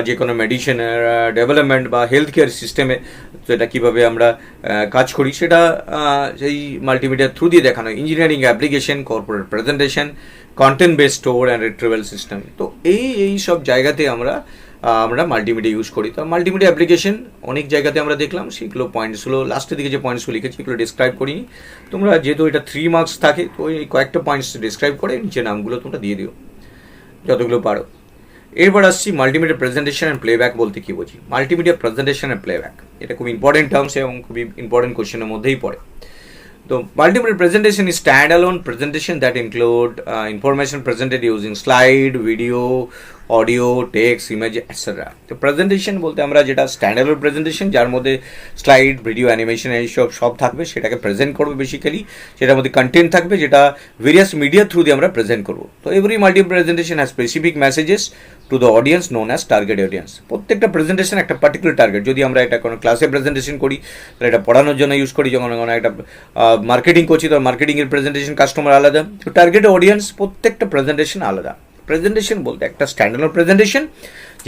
যে কোনো মেডিসিনের ডেভেলপমেন্ট বা হেলথ কেয়ার সিস্টেমে সেটা কীভাবে আমরা কাজ করি সেটা সেই মাল্টিমিডিয়ার থ্রু দিয়ে দেখানো। Engineering application, corporate presentation, content based store and retrieval system. তো এই সব জায়গাতে আমরা মাল্টিমিডিয়া ইউজ করি। তো মাল্টিমিডিয়া অ্যাপ্লিকেশন অনেক জায়গাতে আমরা দেখলাম, সেগুলো পয়েন্টসগুলো লাস্টের দিকে যে পয়েন্টসগুলো লিখেছি এগুলো ডিসক্রাইব করিনি। তোমরা যেহেতু এটা 3 মার্কস থাকে, তো এই কয়েকটা পয়েন্টস ডিসক্রাইব করে নিচে নামগুলো তোমরা দিয়ে দিও যতগুলো পারো। এরপর আসছি মাল্টিমিডিয়া প্রেজেন্টেশন অ্যান্ড প্লেব্যাক বলতে কী বুঝি। মাল্টিমিডিয়া প্রেজেন্টেশন অ্যান্ড প্লেব্যাক এটা খুব ইম্পর্টেন্ট টার্মস এবং খুবই ইম্পর্টেন্ট কোশ্চেনের মধ্যেই পড়ে। তো multimedia presentation is standalone presentation that include information presented using slide, video, audio, text, image, etc. তো প্রেজেন্টেশন বলতে আমরা যেটা স্ট্যান্ডার্ড প্রেজেন্টেশন, যার মধ্যে স্লাইড, ভিডিও, অ্যানিমেশন এইসব সব থাকবে, সেটাকে প্রেজেন্ট করবো বেসিক্যালি। সেটার মধ্যে কন্টেন্ট থাকবে যেটা ভেরিয়াস মিডিয়া থ্রু দিয়ে আমরা প্রেজেন্ট করবো। তো every multimedia presentation has specific messages to the audience known as target audience. প্রত্যেকটা প্রেজেন্টেশন একটা পার্টিকুলার টার্গেট। যদি আমরা এটা কোনো ক্লাসে প্রেজেন্টেশন করি তাহলে এটা পড়ানোর জন্য ইউজ করি, যখন কোনো একটা মার্কেটিং করছি তো মার্কেটিংয়ের প্রেজেন্টেশন কাস্টমার আলাদা, তো টার্গেট অডিয়েন্স প্রত্যেকটা প্রেজেন্টেশন আলাদা। প্রেজেন্টেশন বলতে একটা স্ট্যান্ডার্ড প্রেজেন্টেশন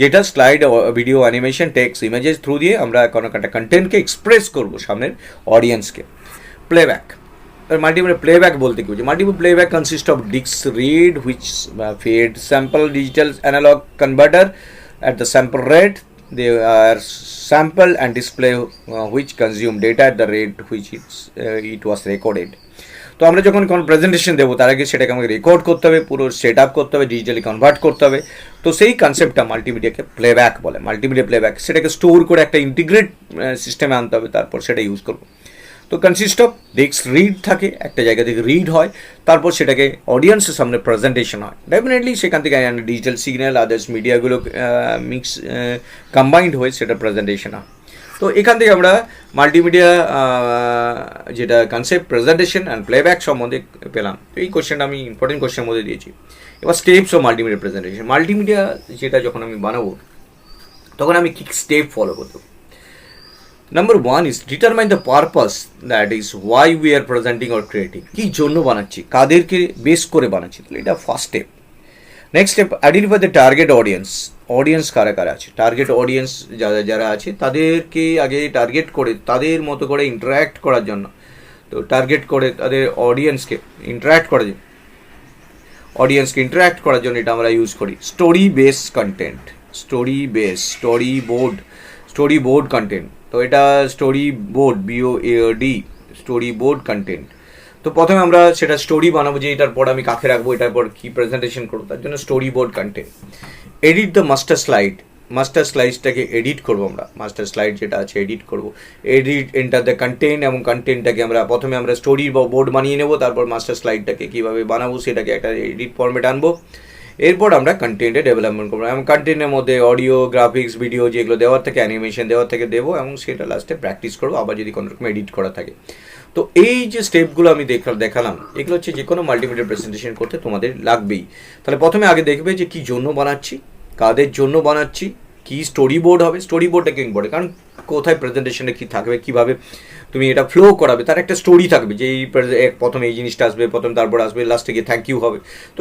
যেটা slide, video, animation, text, images through দিয়ে আমরা কোনো একটা কন্টেন্টকে এক্সপ্রেস করবো সামনের অডিয়েন্সকে। প্লেব্যাক, মাল্টিমিডিয়া প্লেব্যাক বলতে কি বুঝি। Multimedia playback consist of disk read which fed sample digital analog converter at the sample rate. They are sample and display which consume data at the rate which it was recorded. তো আমরা যখন কোনো presentation দেবো তার আগে সেটাকে আমাকে record করতে হবে, পুরো সেট আপ করতে হবে, ডিজিটালি কনভার্ট করতে হবে। তো সেই কনসেপ্টটা মাল্টিমিডিয়াকে প্লেব্যাক বলে। মাল্টিমিডিয়া প্লেব্যাক সেটাকে স্টোর করে একটা ইন্টিগ্রেট সিস্টেমে আনতে হবে, তারপর সেটা ইউজ করবো। তো কনসিস্ট অফ ডিস্ক রিড থাকে, একটা জায়গা থেকে রিড হয়, তারপর সেটাকে অডিয়েন্সের সামনে প্রেজেন্টেশন হয়। ডেফিনেটলি সেখান থেকে ডিজিটাল সিগন্যাল, আদার্স মিডিয়াগুলো মিক্স কম্বাইন্ড হয়ে সেটা প্রেজেন্টেশন হয়। তো এখান থেকে আমরা মাল্টিমিডিয়া যেটা কনসেপ্ট প্রেজেন্টেশন অ্যান্ড প্লেব্যাক সম্বন্ধে পেলাম। তো এই কোশ্চেনটা আমি ইম্পর্টেন্ট কোশ্চেনের মধ্যে দিয়েছি। এবার steps of multimedia presentation. Multimedia যেটা যখন আমি বানাবো তখন আমি কী স্টেপ ফলো করতে। Number 1 is determine the purpose, that is why we are presenting or creating. কি জন্য বানাচ্ছি, কাদেরকে বেস করে বানাচ্ছি, তাহলে এটা first step. Next step, identify the target audience. Audience কারা কারা আছে, টার্গেট অডিয়েন্স যারা আছে তাদেরকে আগে টার্গেট করে তাদের মতো করে ইন্টারাক্ট করার জন্য, তো টার্গেট করে তাদের অডিয়েন্সকে ইন্টারাক্ট করার জন্য এটা আমরা ইউজ করি story base content, story board content. তো এটা story board, BOARD, story board content. তো প্রথমে আমরা সেটা স্টোরি বানাবো যে এটার পর আমি কাকে রাখবো, এটার পর কী প্রেজেন্টেশন করবো, তার জন্য story board content. Edit the master স্লাইডটাকে এডিট করবো আমরা, মাস্টার স্লাইড যেটা আছে এডিট করবো। এন্টার দ্য কন্টেন্ট, এবং কন্টেন্টটাকে প্রথমে আমরা স্টোরি বোর্ড বানিয়ে নেবো, তারপর মাস্টার স্লাইডটাকে কীভাবে বানাবো সেটাকে একটা এডিট ফরম্যাট আনবো। এরপর আমরা কন্টেন্টে ডেভেলপমেন্ট করবো, এবং কন্টেন্টের মধ্যে অডিও, গ্রাফিক্স, ভিডিও যেগুলো দেওয়ার থেকে, অ্যানিমেশন দেওয়ার থেকে দেবো, এবং সেটা লাস্টে প্র্যাকটিস করবো আবার যদি কোনো রকম এডিট করা থাকে। তো এই যে স্টেপগুলো আমি দেখালাম, এগুলো হচ্ছে যে কোনো মাল্টিমিডিয়া প্রেজেন্টেশন করতে তোমাদের লাগবেই। তাহলে প্রথমে আগে দেখবে যে কী জন্য বানাচ্ছি, কাদের জন্য বানাচ্ছি, কী স্টোরি বোর্ড হবে। স্টোরি বোর্ডটা কি ইম্পর্টেন্ট, কারণ কোথায় প্রেজেন্টেশনে কী থাকবে, কীভাবে তুমি এটা ফ্লো করাবে, তার একটা স্টোরি থাকবে যে এই প্রথমে এই জিনিসটা আসবে, প্রথম তারপর আসবে, লাস্টে গিয়ে থ্যাংক ইউ হবে। তো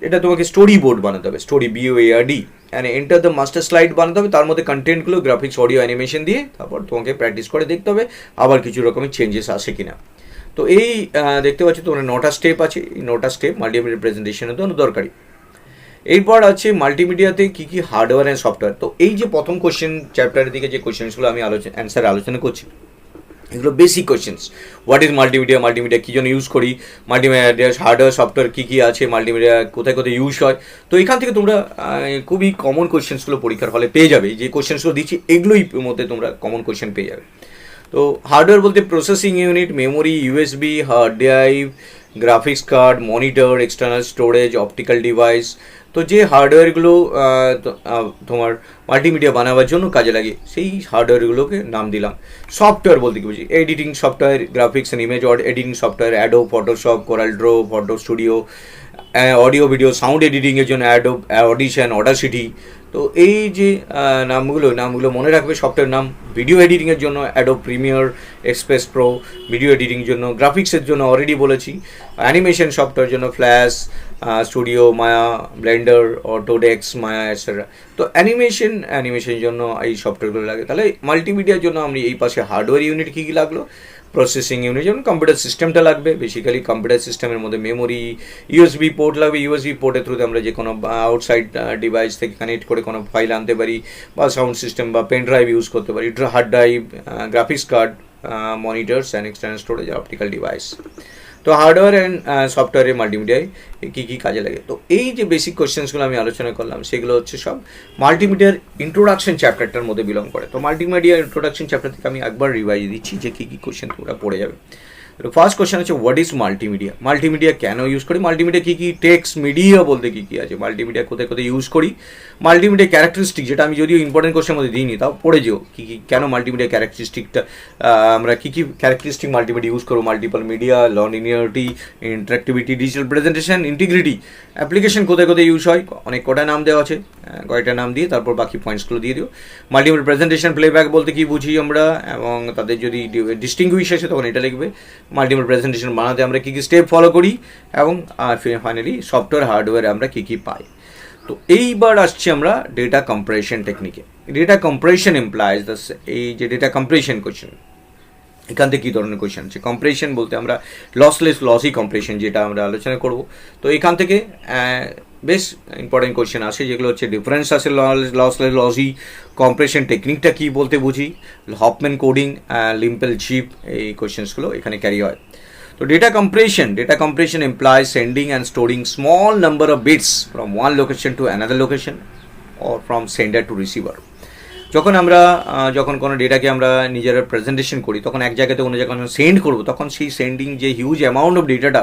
এটা তোমাকে স্টোরি বোর্ড বানাতে হবে, story BOARD, and enter the master slide বানাতে হবে, তার মধ্যে কন্টেন্টগুলো গ্রাফিক্স, অডিও, অ্যানিমেশন দিয়ে তারপর তোমাকে প্র্যাকটিস করে দেখতে হবে আবার কিছু রকমের চেঞ্জেস আসে কিনা। তো এই দেখতে পাচ্ছি তোমার 9টা স্টেপ আছে, এই 9টা স্টেপ মাল্টিমিডিয়া প্রেজেন্টেশনের জন্য দরকারি। এরপর আছে মাল্টিমিডিয়াতে কী কী হার্ডওয়্যার অ্যান্ড সফটওয়্যার। তো এই যে প্রথম কোশ্চেন চ্যাপ্টারের দিকে যে কোশ্চেন্সগুলো আমি আলোচনা করছি, এগুলো basic questions. What is multimedia কী জন্য ইউজ করি, মাল্টিমিডিয়া হার্ডওয়্যার সফটওয়্যার কী কী আছে, মাল্টিমিডিয়া কোথায় কোথায় ইউজ হয়। তো এখান থেকে তোমরা খুবই কমন কোয়েশ্চেন্সগুলো পরীক্ষার হলে পেয়ে যাবে। যে কোয়েশ্চেন্সগুলো দিচ্ছি এগুলোই মধ্যে তোমরা কমন কোয়েশ্চেন পেয়ে যাবে। তো হার্ডওয়্যার বলতে processing unit, memory, USB, hard drive, graphics card, monitor, external storage, optical device. তো যে হার্ডওয়্যারগুলো তোমার মাল্টিমিডিয়া বানাবার জন্য কাজে লাগে সেই হার্ডওয়্যারগুলোকে নাম দিলাম। সফটওয়্যার বলতে কি বুঝি, editing software, graphics and image editing software, Adobe, Photoshop, Corel Draw, Photo Studio, audio video sound এডিটিংয়ের জন্য অডিশন, অডাসিটি। তো এই যে নামগুলো মনে রাখবে। সফটওয়্যার নাম ভিডিও এডিটিংয়ের জন্য Adobe Premiere, Express Pro, video এডিটিংয়ের জন্য, গ্রাফিক্সের জন্য অলরেডি বলেছি, অ্যানিমেশন সফটওয়্যার জন্য Flash, Studio, Maya, Blender, Autodesk, Maya etcetera. তো অ্যানিমেশনের জন্য এই সফটওয়্যারগুলো লাগে। তাহলে মাল্টিমিডিয়ার জন্য আমি এই পাশে হার্ডওয়্যার ইউনিট কী কী লাগলো, প্রসেসিং ইউনিট, যেমন কম্পিউটার সিস্টেমটা লাগবে। বেসিক্যালি কম্পিউটার সিস্টেমের মধ্যে মেমোরি, ইউএসবি পোর্ট লাগবে। ইউএসবি পোর্টের থ্রুতে আমরা যে কোনো আউটসাইড ডিভাইস থেকে কানেক্ট করে কোনো ফাইল আনতে পারি, বা সাউন্ড সিস্টেম বা পেন ড্রাইভ ইউজ করতে পারি, hard drive, graphics card, monitors and external storage, optical device. তো হার্ডওয়্যার অ্যান্ড সফটওয়্যারের মাল্টিমিডিয়ায় কী কী কাজে লাগে। তো এই যে বেসিক কোয়েশ্চেন্সগুলো আমি আলোচনা করলাম, সেগুলো হচ্ছে সব মাল্টিমিডিয়ার ইন্ট্রোডাকশন চ্যাপ্টারটার মধ্যে বিলং করে। তো মাল্টিমিডিয়ার ইন্ট্রোডাকশন চ্যাপ্টার থেকে আমি একবার রিভাইজ দিচ্ছি যে কী কী কোয়েশ্চেন তোমরা পড়ে যাবে। তো ফার্স্ট কোয়েশ্চেন হচ্ছে হোয়াট ইজ মাল্টিমিডিয়া। মাল্টিমিডিয়া কেন ইউজ করি, মাল্টিমিডিয়া কী কী টেক্সট মিডিয়া বলতে কী কী আছে, মাল্টিমিডিয়া কোথায় কোথায় ইউজ করি, মাল্টিমিডিয়া ক্যারেক্টারিস্টিক, যেটা আমি যদিও ইম্পর্টেন্ট কোয়েশ্চেনের মধ্যে দিইনি, তাও পড়ে যেও কী কী, কেন মাল্টিমিডিয়া ক্যারেক্টারিস্টিকটা, আমরা কী কী ক্যারেক্টারিস্টিক মাল্টিমিডিয়া ইউজ করবো, multiple media, linearity, interactivity, digital presentation, integrity, application কোথায় কোথায় ইউজ হয়, অনেক কটা নাম দেওয়া আছে, কয়েকটা নাম দিয়ে তারপর বাকি পয়েন্টসগুলো দিয়ে দিও। মাল্টিপল প্রেজেন্টেশন, প্লেব্যাক বলতে কী বুঝি আমরা, এবং তাদের যদি ডিস্টিংগুইশ আসে তখন এটা লিখবে। মাল্টিপল প্রেজেন্টেশন বানাতে আমরা কী কী স্টেপ ফলো করি, এবং ফাইনালি সফটওয়্যার হার্ডওয়্যার আমরা কী কী পাই। তো এইবার আসছি আমরা ডেটা কম্প্রেশন টেকনিকে। ডেটা কম্প্রেশন এমপ্লয়েজ এই যে ডেটা কম্প্রেশন কোয়েশ্চেন, এখান থেকে কী ধরনের কোয়েশ্চেন আছে। কম্প্রেশন বলতে আমরা লসলেস, লসি কম্প্রেশন যেটা আমরা আলোচনা করব। তো এখান থেকে বেশ ইম্পর্টেন্ট কোয়েশ্চেন আসে, যেগুলো হচ্ছে ডিফারেন্স আছে লসলেস, লসি কম্প্রেশন টেকনিকটা কী বলতে বুঝি, হফম্যান কোডিং, লিম্পেল চিপ, এই কোয়েশ্চেন্সগুলো এখানে ক্যারি হয়। So data compression implies sending and storing small number of bits from one location to another location or from sender to receiver. যখন কোনো ডেটাকে আমরা নিজেরা প্রেজেন্টেশন করি, তখন এক জায়গাতে অন্য জায়গায় সেন্ড করবো, তখন সেই সেন্ডিং যে হিউজ অ্যামাউন্ট অফ ডেটাটা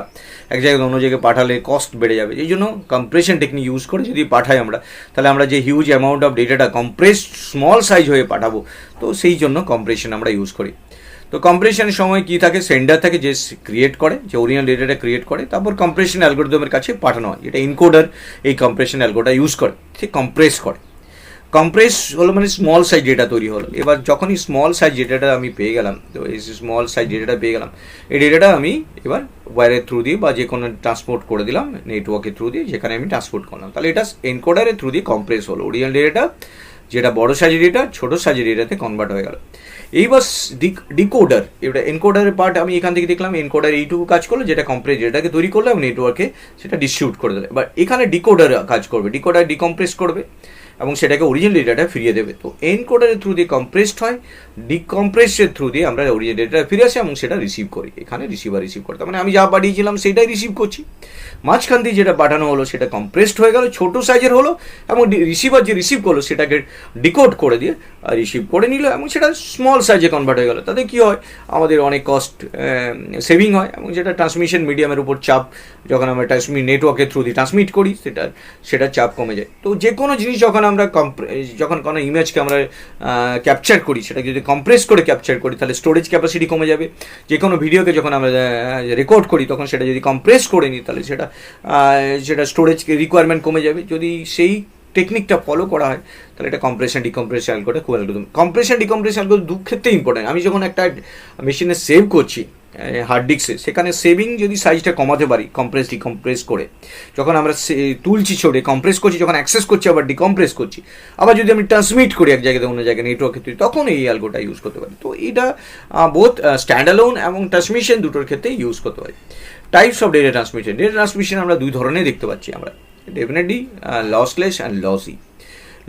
এক জায়গায় অন্য জায়গায় পাঠালে কস্ট বেড়ে যাবে। এই জন্য কম্প্রেশন টেকনিক ইউজ করে যদি পাঠাই আমরা, তাহলে আমরা যে হিউজ অ্যামাউন্ট অফ ডেটাটা কম্প্রেসড স্মল সাইজ হয়ে পাঠাবো, তো সেই জন্য কম্প্রেশন আমরা ইউজ করি। তো কম্প্রেশনের সময় কী থাকে, সেন্ডার থাকে যে ক্রিয়েট করে, যে অরিজিনাল ডেটাটা ক্রিয়েট করে, তারপর কম্প্রেশন অ্যালগোরিদমের কাছে পাঠানো হয়, যেটা ইনকোডার এই কম্প্রেশন অ্যালগোটা ইউজ করে, সে কম্প্রেস করে। কম্প্রেস হলো মানে স্মল সাইজ ডেটা তৈরি হলো। এবার যখনই স্মল সাইজ ডেটাটা আমি পেয়ে গেলাম, তো এই স্মল সাইজ ডেটাটা পেয়ে গেলাম, এই ডেটাটা আমি এবার ওয়্যারের থ্রু দিয়ে বা যে কোনো ট্রান্সপোর্ট করে দিলাম নেটওয়ার্কের থ্রু দিয়ে, যেখানে আমি ট্রান্সপোর্ট করলাম, তাহলে এটা এনকোডারের থ্রু দিয়ে কম্প্রেস হলো। অরিজিনাল ডেটাটা যেটা বড় সাইজের ডেটা ছোটো সাইজের ডেটাতে কনভার্ট হয়ে গেল। এইবার ডিকোডার, এটা এনকোডারের পার্ট আমি এখান থেকে দেখলাম, এনকোডার এইটুকু কাজ করলো, যেটা কম্প্রেস ডেটাকে তৈরি করলো এবং নেটওয়ার্কে সেটা ডিস্ট্রিবিউট করে দিল। এবার এখানে ডিকোডার কাজ করবে, ডিকোডার ডিকম্প্রেস করবে এবং সেটাকে অরিজিনাল ডেটাটা ফিরিয়ে দেবে। তো এনকোডারের থ্রু দিয়ে কম্প্রেসড হয়, ডিকম্প্রেসের থ্রু দিয়ে আমরা অরিজিনাল ডেটাটা ফিরে আসি এবং সেটা রিসিভ করি। এখানে রিসিভার রিসিভ করতে, মানে আমি যা পাঠিয়েছিলাম সেটাই রিসিভ করছি, মাঝখান দিয়ে যেটা পাঠানো হলো সেটা কম্প্রেসড হয়ে গেল, ছোটো সাইজের হলো, এবং রিসিভার যে রিসিভ করলো সেটাকে ডিকোড করে দিয়ে রিসিভ করে নিল এবং সেটা স্মল সাইজে কনভার্ট হয়ে গেলো। তাতে কী হয়, আমাদের অনেক কস্ট সেভিং হয়, এবং যেটা ট্রান্সমিশন মিডিয়ামের উপর চাপ, যখন আমরা নেটওয়ার্কের থ্রু দিয়ে ট্রান্সমিট করি, সেটা চাপ কমে যায়। তো যে কোনো জিনিস যখন আমরা যখন কোনো ইমেজকে আমরা ক্যাপচার করি, সেটা যদি কম্প্রেস করে ক্যাপচার করি, তাহলে স্টোরেজ ক্যাপাসিটি কমে যাবে। যে কোনো ভিডিওকে যখন আমরা রেকর্ড করি, তখন সেটা যদি কম্প্রেস করে নিই, তাহলে সেটা স্টোরেজ রিকোয়ারমেন্ট কমে যাবে। যদি সেই টেকনিকটা ফলো করা হয়, তাহলে এটা কম্প্রেশন ডিকম্প্রেশন অ্যালগোরিদম খুব অ্যালগোরিদম। কম্প্রেশন ডিকম্প্রেশন অ্যালগোরিদম দু ক্ষেত্রে ইম্পর্টেন্ট। আমি যখন একটা মেশিনে সেভ করছি হার্ড ডিস্কে, সেখানে সেভিং যদি সাইজটা কমাতে পারি কম্প্রেস ডিকম্প্রেস করে, যখন আমরা তুলছি ছোটে কম্প্রেস করছি, যখন অ্যাক্সেস করছি আবার ডিকম্প্রেস করছি, আবার যদি আমি ট্রান্সমিট করি এক জায়গাতে অন্য জায়গায় নেটওয়ার্কের থ্রু, তখন এই অ্যালগোটা ইউজ করতে পারি। তো এটা বোথ স্ট্যান্ডঅ্যালোন এবং ট্রান্সমিশন দুটোর ক্ষেত্রে ইউজ করতে পারি। টাইপস অফ ডেটা ট্রান্সমিশন আমরা দুই ধরনের দেখতে পাচ্ছি আমরা, definitely lossless and lassi.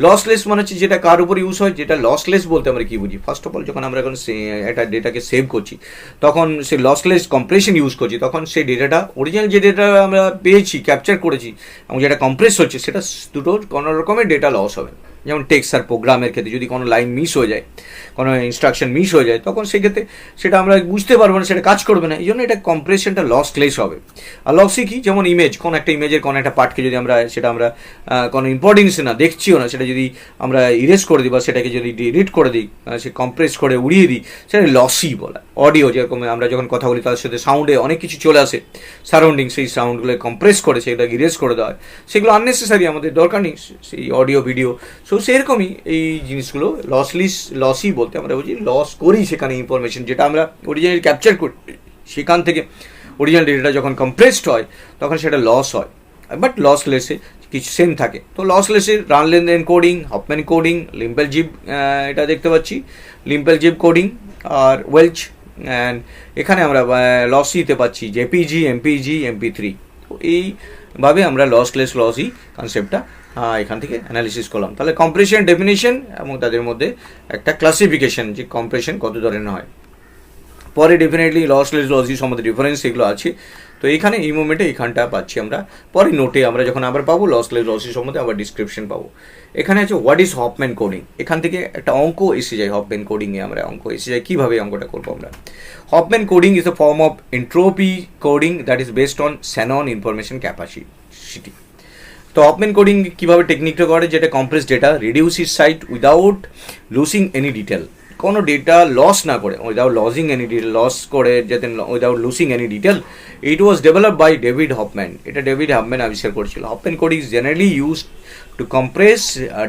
Lossless মানে হচ্ছে যেটা কার উপর ইউজ হয়, যেটা লসলেস বলতে আমরা কী বুঝি। ফার্স্ট অফ অল, যখন আমরা এখন একটা ডেটাকে সেভ করছি, তখন সে লসলেস কম্প্রেশন ইউজ করছি, তখন সেই ডেটাটা অরিজিনাল যে ডেটা আমরা পেয়েছি, ক্যাপচার করেছি, এবং যেটা কম্প্রেস হচ্ছে, সেটা দুটোর কোনো রকমের ডেটা লস হবে। যেমন টেক্সট আর প্রোগ্রামের ক্ষেত্রে যদি কোনো লাইন মিস হয়ে যায়, কোনো ইনস্ট্রাকশন মিস হয়ে যায়, তখন সেক্ষেত্রে সেটা আমরা বুঝতে পারবো না, সেটা কাজ করবে না। এই জন্য এটা কম্প্রেশনটা লসলেস হবে। আর লসি কি, যেমন ইমেজ, কোনো একটা ইমেজের কোনো একটা পার্টকে যদি আমরা কোনো ইম্পর্টেন্স না দেখছিও না, সেটা যদি আমরা ইরেজ করে দিই বা সেটাকে যদি ডিলিট করে দিই, সে কম্প্রেস করে উড়িয়ে দিই, সেটা লসি বলা। অডিও যেরকম আমরা যখন কথা বলি তার সাথে সাউন্ডে অনেক কিছু চলে আসে সারাউন্ডিং, সেই সাউন্ডগুলো কম্প্রেস করে সেটাকে ইরেজ করে দেওয়া হয়, সেগুলো আননেসেসারি, আমাদের দরকার নেই সেই অডিও ভিডিও। সো সেরকমই এই জিনিসগুলো লসি বলতে আমরা বুঝি লস করি সেখানে ইনফরমেশন, যেটা আমরা অরিজিনালি ক্যাপচার করি, সেখান থেকে অরিজিনাল ডেটাটা যখন কম্প্রেসড হয় তখন সেটা লস হয়। বাট লসলেসে কিছু সেম থাকে। তো লসলেসে run length encoding, Huffman coding, Lempel Ziv, এটা দেখতে পাচ্ছি লিম্পেল জিপ কোডিং আর ওয়েলচ। অ্যান্ড এখানে আমরা লসিতে পাচ্ছি জেপিজি, এমপিজি, MP3। তো এইভাবে আমরা লসলেস লসি কনসেপ্টটা এখান থেকে অ্যানালিসিস করলাম। তাহলে কম্প্রেশন, ডেফিনিশন এবং তাদের মধ্যে একটা ক্লাসিফিকেশন, যে কম্প্রেশন কত ধরনের হয়। পরে ডেফিনেটলি লসলেস লসি সম্বন্ধে ডিফারেন্স এগুলো আছে। তো এইখানে এই মোমেন্টে এইখানটা পাচ্ছি আমরা, পরে নোটে আমরা যখন আবার পাবো লসলেস লসি সম্বন্ধে আবার ডিসক্রিপশন পাবো। এখানে আছে হোয়াট ইজ হপম্যান কোডিং। এখান থেকে একটা অঙ্ক এসে যায়, হপম্যান কোডিংয়ে আমরা অঙ্ক এসে যায়, কীভাবে অঙ্কটা করবো আমরা। Huffman coding is a form of entropy coding that is based on Shannon information capacity. তো হপম্যান কোডিং কীভাবে টেকনিকটা করে, যেটা compress data reduce its size without losing any detail, কোনো ডেটা লস না করে, without losing any detail, loss করে যাতে without losing any detail. It was developed by David Huffman. এটা ডেভিড হপম্যান আবিষ্কার করেছিল। Huffman coding is generally used to compress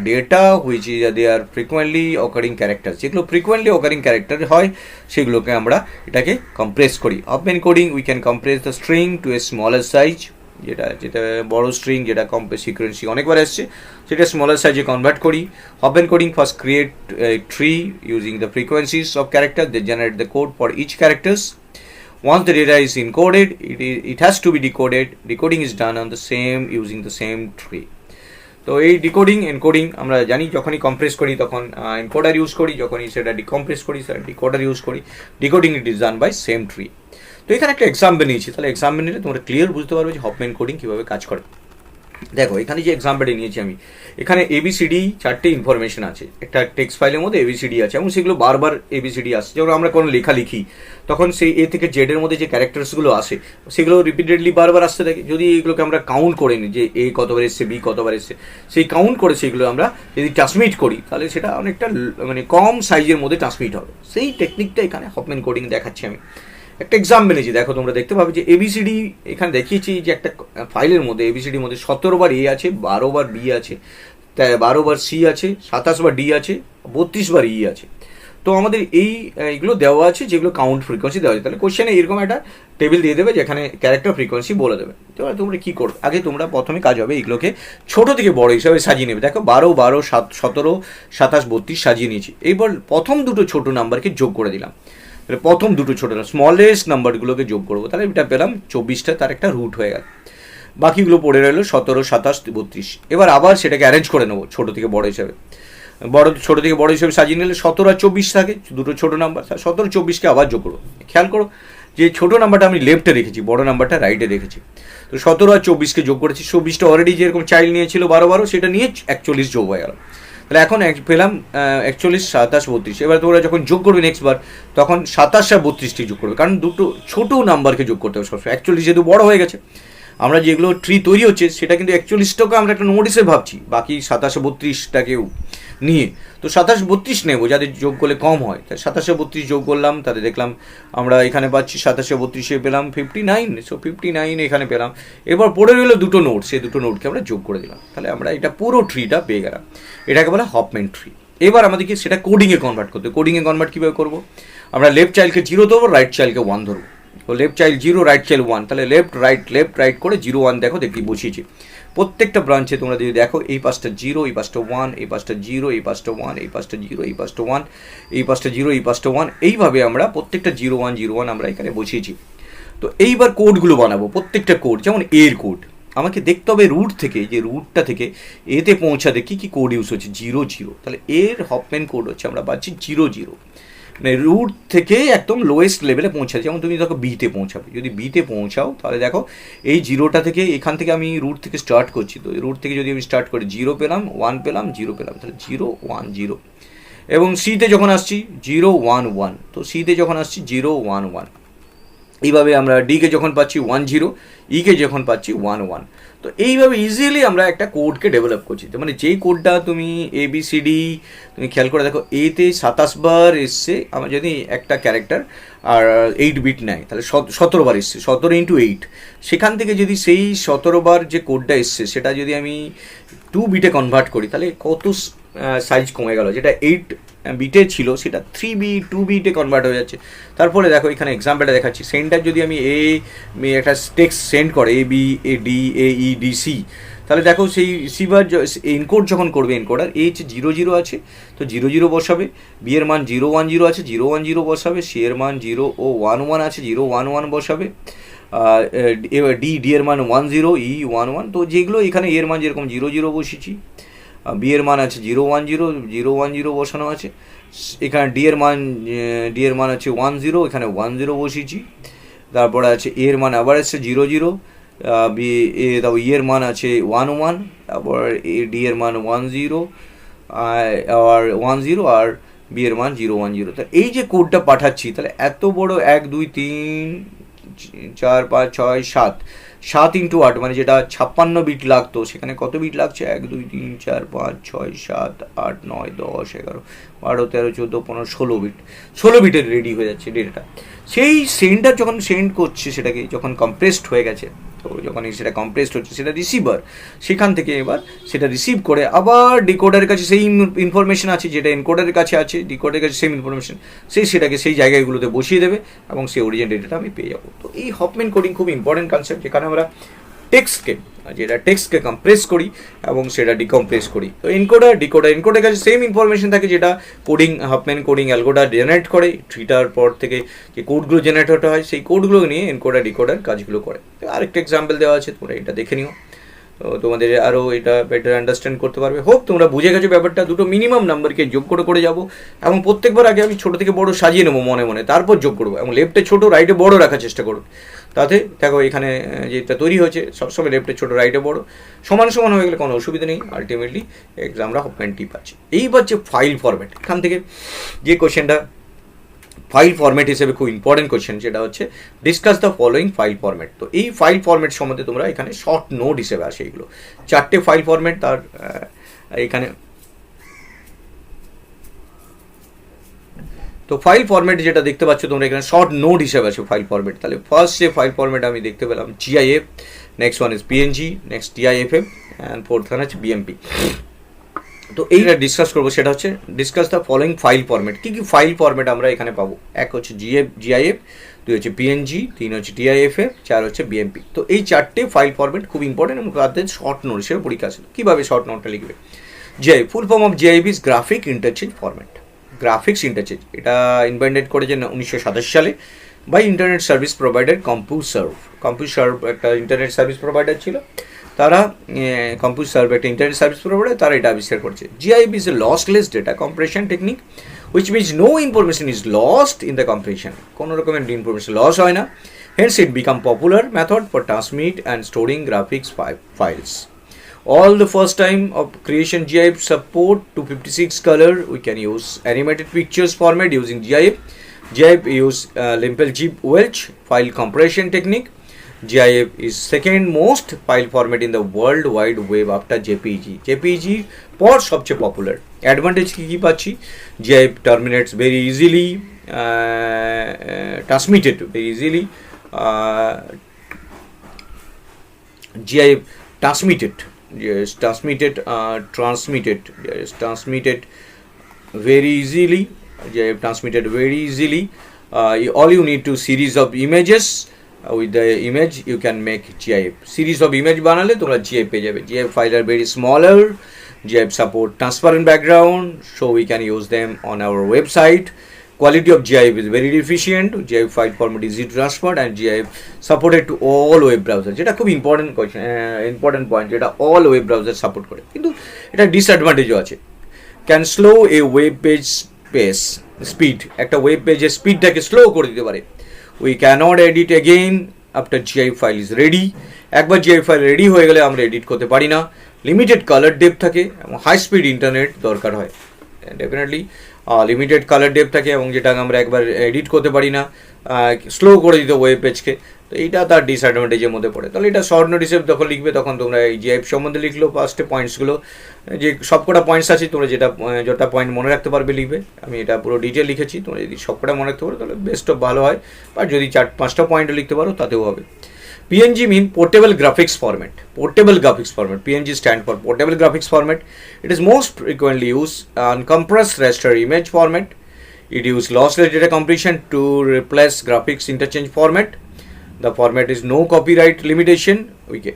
data which is they are frequently occurring character. যেগুলো frequently occurring character হয় সেগুলোকে আমরা এটাকে কম্প্রেস করি। Huffman coding we can compress the string to a smaller size, যেটা বড় স্ট্রিং, যেটা সিকোয়েন্সি অনেকবার আসছে, সেটা স্মলার সাইজে কনভার্ট করি। Huffman coding first create a tree using the frequencies of character. They generate the code for each characters. Once the data is encoded, it has to be decoded. Decoding is done on the same using the same tree. তো এই decoding encoding আমরা জানি, যখনই compress করি তখন encoder use করি, যখনই সেটা ডিকম্প্রেস করি সেটা ডিকোডার ইউজ করি। Decoding it is done by same tree. তো এখানে একটা এক্সাম্পল নিয়েছি, তাহলে এক্সাম্পল নিলে তোমরা ক্লিয়ার বুঝতে পারবে যে হপম্যান কোডিং কীভাবে কাজ করে। দেখো এখানে যে এক্সাম্পলটা নিয়েছি আমি, এখানে ABCD 4টে ইনফরমেশন আছে, একটা টেক্সট ফাইলের মধ্যে ABCD আছে এবং সেগুলো বারবার ABCD আসছে। যেমন আমরা কোনো লেখা লিখি তখন সেই A থেকে Z এর মধ্যে যে ক্যারেক্টার্সগুলো আসে সেগুলো রিপিটেডলি বারবার আসতে থাকে। যদি এগুলোকে আমরা কাউন্ট করে নিই যে A কতবার এসছে, B কতবার এসছে, সেই কাউন্ট করে সেগুলো আমরা যদি ট্রান্সমিট করি তাহলে সেটা অনেকটা কম সাইজের মধ্যে ট্রান্সমিট হবে। সেই টেকনিকটা এখানে হপম্যান কোডিং দেখাচ্ছি আমি। একটা এক্সাম্পল নিয়েছি, দেখো তোমরা দেখতে পাবে যে ABCD এখানে দেখিয়েছি যে একটা ফাইলের মধ্যে ABCDর মধ্যে 17 বার A আছে, 12 বার B আছে, 12 বার C আছে, 27 বার D আছে, 32 বার E আছে। তো আমাদের এইগুলো দেওয়া আছে, যেগুলো কাউন্ট ফ্রিকোয়েন্সি দেওয়া আছে। তাহলে কোশ্চেনে এরকম একটা টেবিল দিয়ে দেবে যেখানে ক্যারেক্টার ফ্রিকোয়েন্সি বলে দেবে। তো তোমরা কী করবে, আগে তোমরা প্রথমে কাজ হবে এইগুলোকে ছোটো থেকে বড় হিসাবে সাজিয়ে নেবে। দেখো 12, 17, 27, 32 সাজিয়ে নিয়েছি। এইবার প্রথম দুটো ছোটো নাম্বারকে যোগ করে দিলাম। তাহলে প্রথম দুটো ছোটো স্মলেস্ট নাম্বারগুলোকে যোগ করবো, তাহলে এটা পেলাম 24টা, তার একটা রুট হয়ে গেল। বাকিগুলো পড়ে রইলো 17, 27, 32। এবার আবার সেটাকে অ্যারেঞ্জ করে নেবো ছোটো থেকে বড় হিসাবে, ছোটো থেকে বড় হিসাবে সাজিয়ে নিলে 17 আর 24 থাকে, দুটো ছোটো নাম্বার। 17, 24কে আবার যোগ করবো। খেয়াল করো যে ছোটো নাম্বারটা আমি লেফটে রেখেছি, বড় নাম্বারটা রাইটে রেখেছি। তো 17 আর 24কে যোগ করেছি। 24টা অলরেডি যেরকম চাইল্ড নিয়েছিল 12, সেটা নিয়ে 41 যোগ হয়ে গেল। তাহলে এখন পেলাম 41, 27, 32। এবার তোমরা যখন যোগ করবে নেক্সট বার, তখন 27 আর 32টি যোগ করবে, কারণ দুটো ছোটো নাম্বারকে যোগ করতে হবে সবসময়। 41 যেহেতু বড় হয়ে গেছে, আমরা যেগুলো ট্রি তৈরি হচ্ছে সেটা কিন্তু 41টাকে আমরা একটা নোট হিসেবে ভাবছি, বাকি 27, 32টাকেও নিয়ে। তো 27, 32 নেবো যাদের যোগ করলে কম হয়। তাই 27, 32 যোগ করলাম, তাদের দেখলাম আমরা এখানে পাচ্ছি 27, 32 পেলাম 59। সো 59 এখানে পেলাম। এবার পড়ে রইলো দুটো নোট, সেই দুটো নোটকে আমরা যোগ করে দিলাম। তাহলে আমরা এটা পুরো ট্রিটা পেয়ে গেলাম। এটাকে বলে হপম্যান ট্রি। এবার আমাদেরকে সেটা কোডিংয়ে কনভার্ট করতে। কোডিংয়ে কনভার্ট কীভাবে করবো, আমরা লেফট চাইল্ডকে 0 ধরবো, রাইট চাইল্ডকে 1 ধরবো। তো লেফট চাইল্ড 0, রাইট চাইল্ড 1, তাহলে লেফট রাইট করে 0, 1 দেখো দেখি বসিয়েছি। প্রত্যেকটা ব্রাঞ্চে তোমরা যদি দেখো এই পাশটা 0, এই পাশটা 1, এই পাশটা 0, এই পাশটা 1, এই পাশটা 0, এই পাশটা 1, এই পাশটা 0, এই পাশটা 1, এইভাবে আমরা প্রত্যেকটা 0, 1, 0, 1 আমরা এখানে বসিয়েছি। তো এইবার কোডগুলো বানাবো, প্রত্যেকটা কোড। যেমন এর কোড আমাকে দেখতে হবে রুট থেকে, যে রুটটা থেকে এতে পৌঁছাতে কী কী কোড ইউজ হচ্ছে, 0, 0। তাহলে এর হপম্যান কোড হচ্ছে আমরা পাচ্ছি 0, 0। মানে রুট থেকে একদম লোয়েস্ট লেভেলে পৌঁছাচ্ছে। যেমন তুমি দেখো বিতে পৌঁছাবে, যদি বিতে পৌঁছাও তাহলে দেখো এই জিরোটা থেকে, এখান থেকে আমি রুট থেকে স্টার্ট করছি, তো রুট থেকে যদি আমি স্টার্ট করি 0 পেলাম, 1 পেলাম, 0 পেলাম, তাহলে 0 1 0। এবং সিতে যখন আসছি 0 1 1, তো সিতে যখন আসছি 0 1 1। এইভাবে আমরা ডিকে যখন পাচ্ছি 1 0, ইকে যখন পাচ্ছি 1 1। তো এইভাবে ইজিলি আমরা একটা কোডকে ডেভেলপ করছি। তো মানে যেই কোডটা তুমি ABCD তুমি খেয়াল করে দেখো, এতে 27 বার এসছে, আমার যদি একটা ক্যারেক্টার আর 8 বিট নেয় তাহলে 17 বার এসছে, 17 × 8। সেখান থেকে যদি সেই 17 বার যে কোডটা এসছে সেটা যদি আমি 2 বিটে কনভার্ট করি তাহলে কত সাইজ কমে গেল, যেটা 8 বিটে ছিল সেটা 2 বিটে কনভার্ট হয়ে যাচ্ছে। তারপরে দেখো এখানে এক্সাম্পলটা দেখাচ্ছি, সেন্টার যদি আমি একটা টেক্সট সেন্ড করে ABADAEDC, তাহলে দেখো সেই রিসিভার এনকোড যখন করবে, এনকোডার হচ্ছে 0 0 আছে, তো 0 0 বসাবে, বি এর মান 0 1 0 আছে, 0 1 0 বসাবে, সি এর মান 0 ও 1 1 আছে, 0 1 1 বসাবে, এবার ডি এর মান 1 0, ই 1 1। তো যেগুলো এখানে এর মান যেরকম 0 0 বসেছি, বি এর মান আছে 0 1 0, 0 1 0 বসানো আছে, এখানে ডি এর মান আছে 1 0, এখানে 1 0 বসিয়েছি। তারপরে আছে এর মান আবার আছে 0 0, তারপর এর মান আছে 1 1, তারপর ডি এর মান 1 0 আর 1 0, আর বি এর মান 0 1 0। তো এই যে কোডটা পাঠাচ্ছি, তাহলে এত বড় 1 2 3 4 5 6 7 7 × 8, মানে যেটা 56 বিট লাগতো সেখানে কত বিট লাগছে, 1 2 3 4 5 6 7 8 9 10 11 12 13 14 15 16 বিট, 16 বিটের রেডি হয়ে যাচ্ছে ডেটাটা। সেই সেন্ডার যখন সেন্ড করছে সেটাকে, যখন কম্প্রেসড হয়ে গেছে, তো যখন সেটা কম্প্রেসড হচ্ছে সেটা রিসিভার সেখান থেকে এবার সেটা রিসিভ করে আবার ডিকোডারের কাছে সেই ইনফরমেশন আছে যেটা এনকোডারের কাছে আছে, ডিকোডারের কাছে সেম ইনফরমেশন, সেটাকে সেই জায়গাগুলোতে বসিয়ে দেবে এবং সেই অরিজিনাল ডেটাটা আমি পেয়ে যাবো। তো এই হপম্যান কোডিং খুব ইম্পর্টেন্ট কনসেপ্ট, যেখানে আমরা টেক্সটকে কম্প্রেস করি এবং সেটা ডিকম্প্রেস করি। তো এনকোডারের কাছে সেম ইনফরমেশন থাকে যেটা হপম্যান কোডিং অ্যালগোরিদম জেনারেট করে, থিটার পর থেকে যে কোডগুলো জেনারেট হতে হয় সেই কোডগুলো নিয়ে ডিকোডার কাজগুলো করে। তো আরেকটা এক্সাম্পল দেওয়া আছে, তোমরা এটা দেখে নিও, তো তোমাদের আরও এটা বেটার আন্ডারস্ট্যান্ড করতে পারবে। হোপ তোমরা বুঝে গেছো ব্যাপারটা। দুটো মিনিমাম নাম্বারকে যোগ করে যাবো এবং প্রত্যেকবার আগে আমি ছোটো থেকে বড় সাজিয়ে নেবো মনে মনে, তারপর যোগ করবো এবং লেফটে ছোটো রাইটে বড় রাখার চেষ্টা করবো। তাতে দেখো এখানে যেটা তৈরি হয়েছে সবসময় লেফটে ছোটো রাইটে বড়, সমান সমান হয়ে গেলে কোনো অসুবিধা নেই, আলটিমেটলি এক্সামরা হপম্যান টি পাচ্ছি। এইবার যে ফাইল ফরম্যাট, এখান থেকে যে কোশ্চেনটা ফাইল ফরম্যাট হিসেবে খুব ইম্পর্টেন্ট কোশ্চেন, যেটা হচ্ছে discuss the following file format. তো এই ফাইল ফরম্যাট সম্বন্ধে তোমরা এখানে শর্ট নোট হিসেবে আসে এগুলো 4টে ফাইল ফরম্যাট। তার এখানে তো ফাইল ফরম্যাট যেটা দেখতে পাচ্ছ তোমরা এখানে শর্ট নোট হিসেবে আছে ফাইল ফরম্যাট। তাহলে ফার্স্ট যে ফাইল ফরম্যাট আমি দেখতে পেলাম GIF, next one is PNG, next TIFF, and fourth one হচ্ছে BMP। তো এইটা ডিসকাস করবো, সেটা হচ্ছে discuss the following file format. কী কী ফাইল ফরম্যাট আমরা এখানে পাবো? এক হচ্ছে GIF, 2 হচ্ছে PNG, 3 হচ্ছে TIFF, 4 হচ্ছে BMP। তো এই 4টে ফাইল ফরম্যাট খুব ইম্পর্টেন্ট এবং তাদের শর্ট নোট হিসেবে পরীক্ষা আসে। কীভাবে শর্ট নোটটা লিখবে? GIF, full form of GIF is graphic interchange format. Graphics interchange, এটা ইনভেন্টেড করেছেন 1987 সালে বাই ইন্টারনেট সার্ভিস প্রোভাইডার কম্পিউসার্ভ একটা ইন্টারনেট সার্ভিস প্রোভাইডার ছিল, তারা কম্পিউসার্ভ একটা ইন্টারনেট সার্ভিস প্রোভাইডার, তারা এটা আবিষ্কার করেছে। GIF is a lossless data compression technique which means no information is lost in the compression, কোনো রকমের ইনফরমেশন লস হয় না, hence it become popular method for transmit and storing graphics files. All the first time of creation GIF support 256 color, we can use animated pictures format using GIF. GIF use Limpel-Welch file compression technique. GIF is second most file format in the world wide web after JPEG পর সবচেয়ে popular. Advantage কী পাচ্ছি? GIF terminates very easily, transmitted very easily, GIF transmitted very easily, GIF transmitted very easily. All you need to series of images, with the image you can make GIF. Series of image বানালে তোমরা GIF পেয়ে যাবে। GIF file are very smaller. GIF support transparent background, so we can use them on our website. Quality of GIF is very efficient. GIF file format easy to transfer and GIF supported to all web browsers. যেটা খুব important point, যেটা all web browser support করে। কিন্তু এটা ডিসঅ্যাডভান্টেজও আছে। Can slow a web page স্পিড, একটা web পেজের স্পিডটাকে স্লো করে দিতে পারে। We can't edit again after GIF file is ready, একবার জিআই ফাইল রেডি হয়ে গেলে আমরা এডিট করতে পারি না। লিমিটেড কালার ডেপথ থাকে এবং হাই স্পিড ইন্টারনেট দরকার হয়, ডেফিনেটলি লিমিটেড কালার ডেপথ থাকে এবং যেটা আমরা একবার এডিট করতে পারি না, স্লো করে দিতে ওয়েব পেজকে। তো এইটা তার ডিসঅ্যাডভান্টেজের মধ্যে পড়ে। তাহলে এটা শর্ট নোটিসে যখন লিখবে তখন তোমরা এই জিআইএফ সম্বন্ধে লিখলো ফার্স্টে পয়েন্টসগুলো, যে সবকটা পয়েন্টস আছে তোমরা যেটা পয়েন্ট মনে রাখতে পারবে লিখবে। আমি এটা পুরো ডিটেল লিখেছি, তোমরা যদি সবকটা মনে রাখতে পারো তাহলে বেস্ট অফ ভালো হয়, আর যদি 4-5টা পয়েন্টও লিখতে পারো তাতেও হবে। PNG mean portable graphics format. Portable graphics format. PNG stand for portable graphics format. It is most frequently used on compressed raster image format. It uses lossless data compression to replace graphics interchange format. The format is no copyright limitation.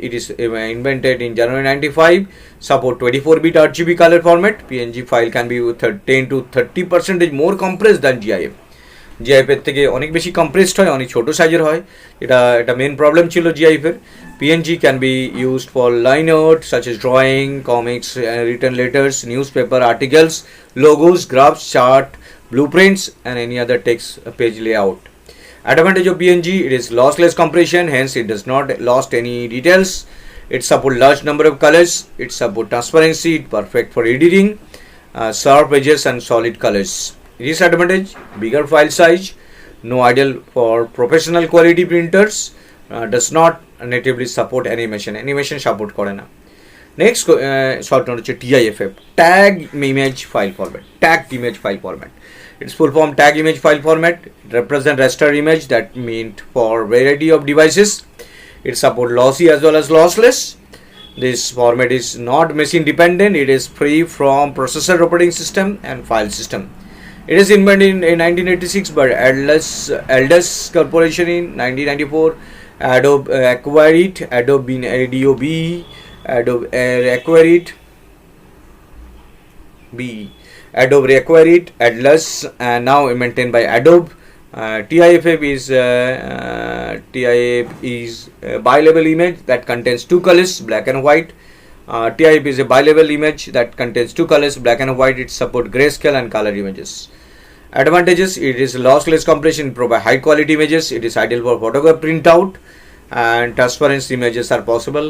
It is invented in January 95. Support 24-bit RGB color format. PNG file can be 10 to 30% more compressed than GIF. GIF এর থেকে অনেক বেশি compressed হয়, অনেক ছোটো সাইজের হয়। এটা মেন প্রবলেম ছিল জিআইএফের। PNG can be used for line art such as drawing, comics, written letters, newspaper articles, logos, graphs, chart, blueprints, and any other text page layout. Advantage of PNG: it is lossless compression, hence it does not lost any details. It supports large number of colors. It supports transparency, perfect for editing, sharp edges and solid colors. Disadvantage: bigger file size, no ideal for professional quality printers, does not natively support animation support করে না। Next short note হচ্ছে TIFF, tag image file format. Tagged image file format, its full form tag image file format. It represent raster image that meant for variety of devices. It support lossy as well as lossless. This format is not machine dependent. It is free from processor, operating system and file system. It is invented in 1986 by Aldus Corporation. In 1994, Adobe acquired it. Adobe acquired it. Aldus, and now maintained by Adobe. TIFF is a bi-level image that contains two colors, black and white. TIFF is a bi-level image that contains two colors, black and white. It supports grayscale and color images. Advantages: it is lossless compression, provide high quality images. It is ideal for photograph printout, and transparency images are possible.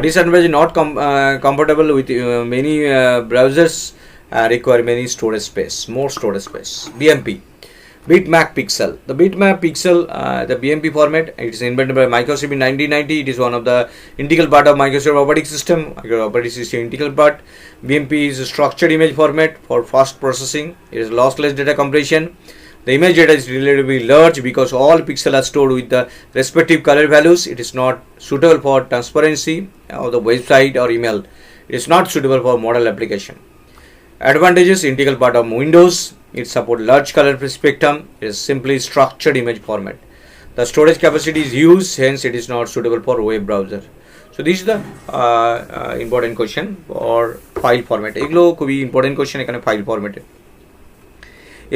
Disadvantage: not compatible with many browsers, require many storage space, more storage space. BMP, bitmap pixel. The bitmap pixel, the BMP format, it is invented by Microsoft in 1990. It is one of the integral part of Microsoft operating system. Operating system integral part. BMP is a structured image format for fast processing. It is lossless data compression. The image data is relatively large because all pixels are stored with the respective color values. It is not suitable for transparency of the website or email. It is not suitable for model application. Advantages: integral part of Windows. It supports large color spectrum. It is simply structured image format. The storage capacity is used, hence it is not suitable for web browser. So this is the important question for file format. এগুলো খুবই important question এখানে file ফরম্যাটে।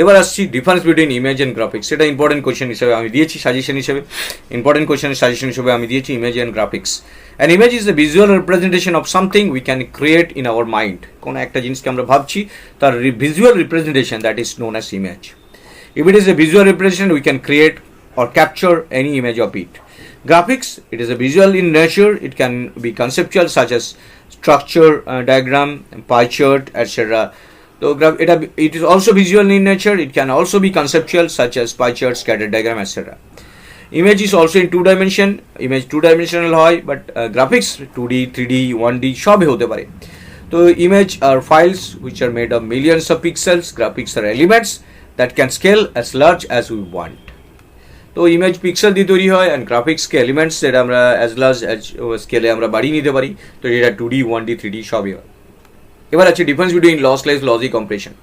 এবার আসছি difference between image and graphics. সেটা important question হিসেবে আমি দিয়েছি, সাজেশন হিসেবে ইম্পর্টেন্ট কোয়েশ্চেনের সাজেশন হিসেবে আমি দিয়েছি image and graphics. An image is the visual representation of something we can create in our mind. কোনো একটা জিনিসকে আমরা ভাবছি, তার visual representation, that is known as image. If it is a visual representation we can create or capture any image of it. Graphics, it is a visual in nature. It can be conceptual such as structure, diagram, pie chart, etc. So it is also visual in nature. It can also be conceptual such as pie chart, scatter diagram, etc. Image is also in two dimension. Image two dimensional হয়, but graphics 2D, 3D, 1D সবই হতে পারে। তো image are files which are made of millions of pixels. Graphics are elements that can scale as large as we want. তো image pixel দিয়ে তৈরি হয়, and গ্রাফিক্সকে elements যেটা আমরা অ্যাজ লার্জ স্কেলে আমরা বাড়িয়ে নিতে পারি। তো এটা 2D, 1D, 3D সবই হয়। এবার আছে difference between lossless, lassi compression.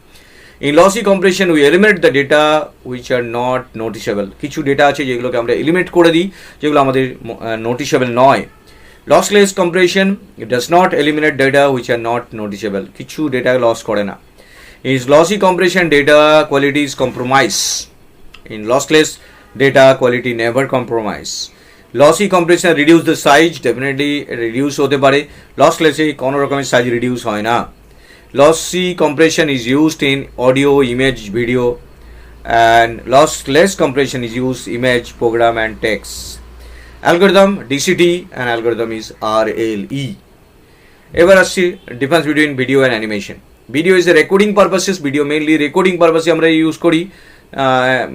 In lassi compression we eliminate the data which are not noticeable. কিছু ডেটা আছে যেগুলোকে আমরা এলিমিনেট করে দিই, যেগুলো আমাদের নোটিসেবল নয়। Lossless compression it does not eliminate data which are not noticeable. কিছু ডেটা লস করে না। In lassi compression data quality is compromise. In lossless data quality never compromise. Lossy compression reduce the size, definitely reduce হতে পারে। Lossless এ কোনো রকমের size reduce হয় না। Lossy compression is used in audio, image, video, and lossless compression is used image, program, and text. Algorithm DCT and algorithm is RLE. এবার আসছি difference between video and animation. Video is a recording purposes, video mainly recording পারপাসে আমরা use করি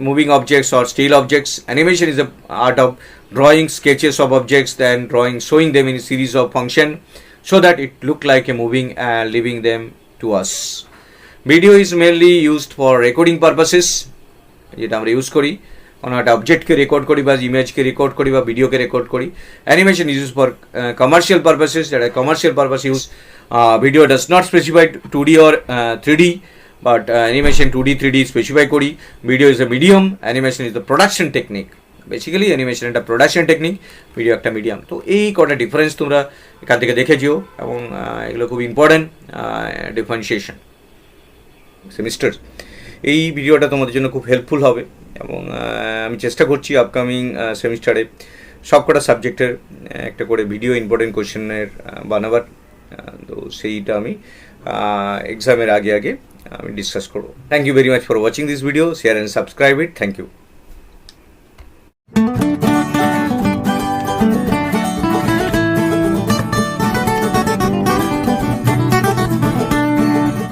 moving objects or still objects. Animation is the art of drawing sketches of objects, then drawing, showing them in a series of function so that it look like a moving and leaving them to us. Video is mainly used for recording purposes, যেটা আমরা use করি কোনো একটা অবজেক্টকে record করি বা ইমেজকে record করি বা ভিডিওকে রেকর্ড করি। Animation is use for commercial purposes, যেটা commercial purpose use. Video does not specified 2D or 3D, but animation 2D 3D specify করি। Video is a medium, animation is the production technique. Basically animation একটা production technique, video একটা medium. তো এই কটা difference তোমরা এখান থেকে দেখেছিও এবং এগুলো খুব ইম্পর্ট্যান্ট ডিফারেন্সিয়েশন সেমিস্টার। এই ভিডিওটা তোমাদের জন্য খুব হেল্পফুল হবে এবং আমি চেষ্টা করছি আপকামিং সেমিস্টারে সবকটা সাবজেক্টের একটা করে ভিডিও ইম্পর্টেন্ট কোয়েশ্চেনের বানাবার। তো সেইটা আমি এক্সামের আগে আমি ডিসকাস করবো। Thank you very much for watching this video, share and subscribe it. Thank you.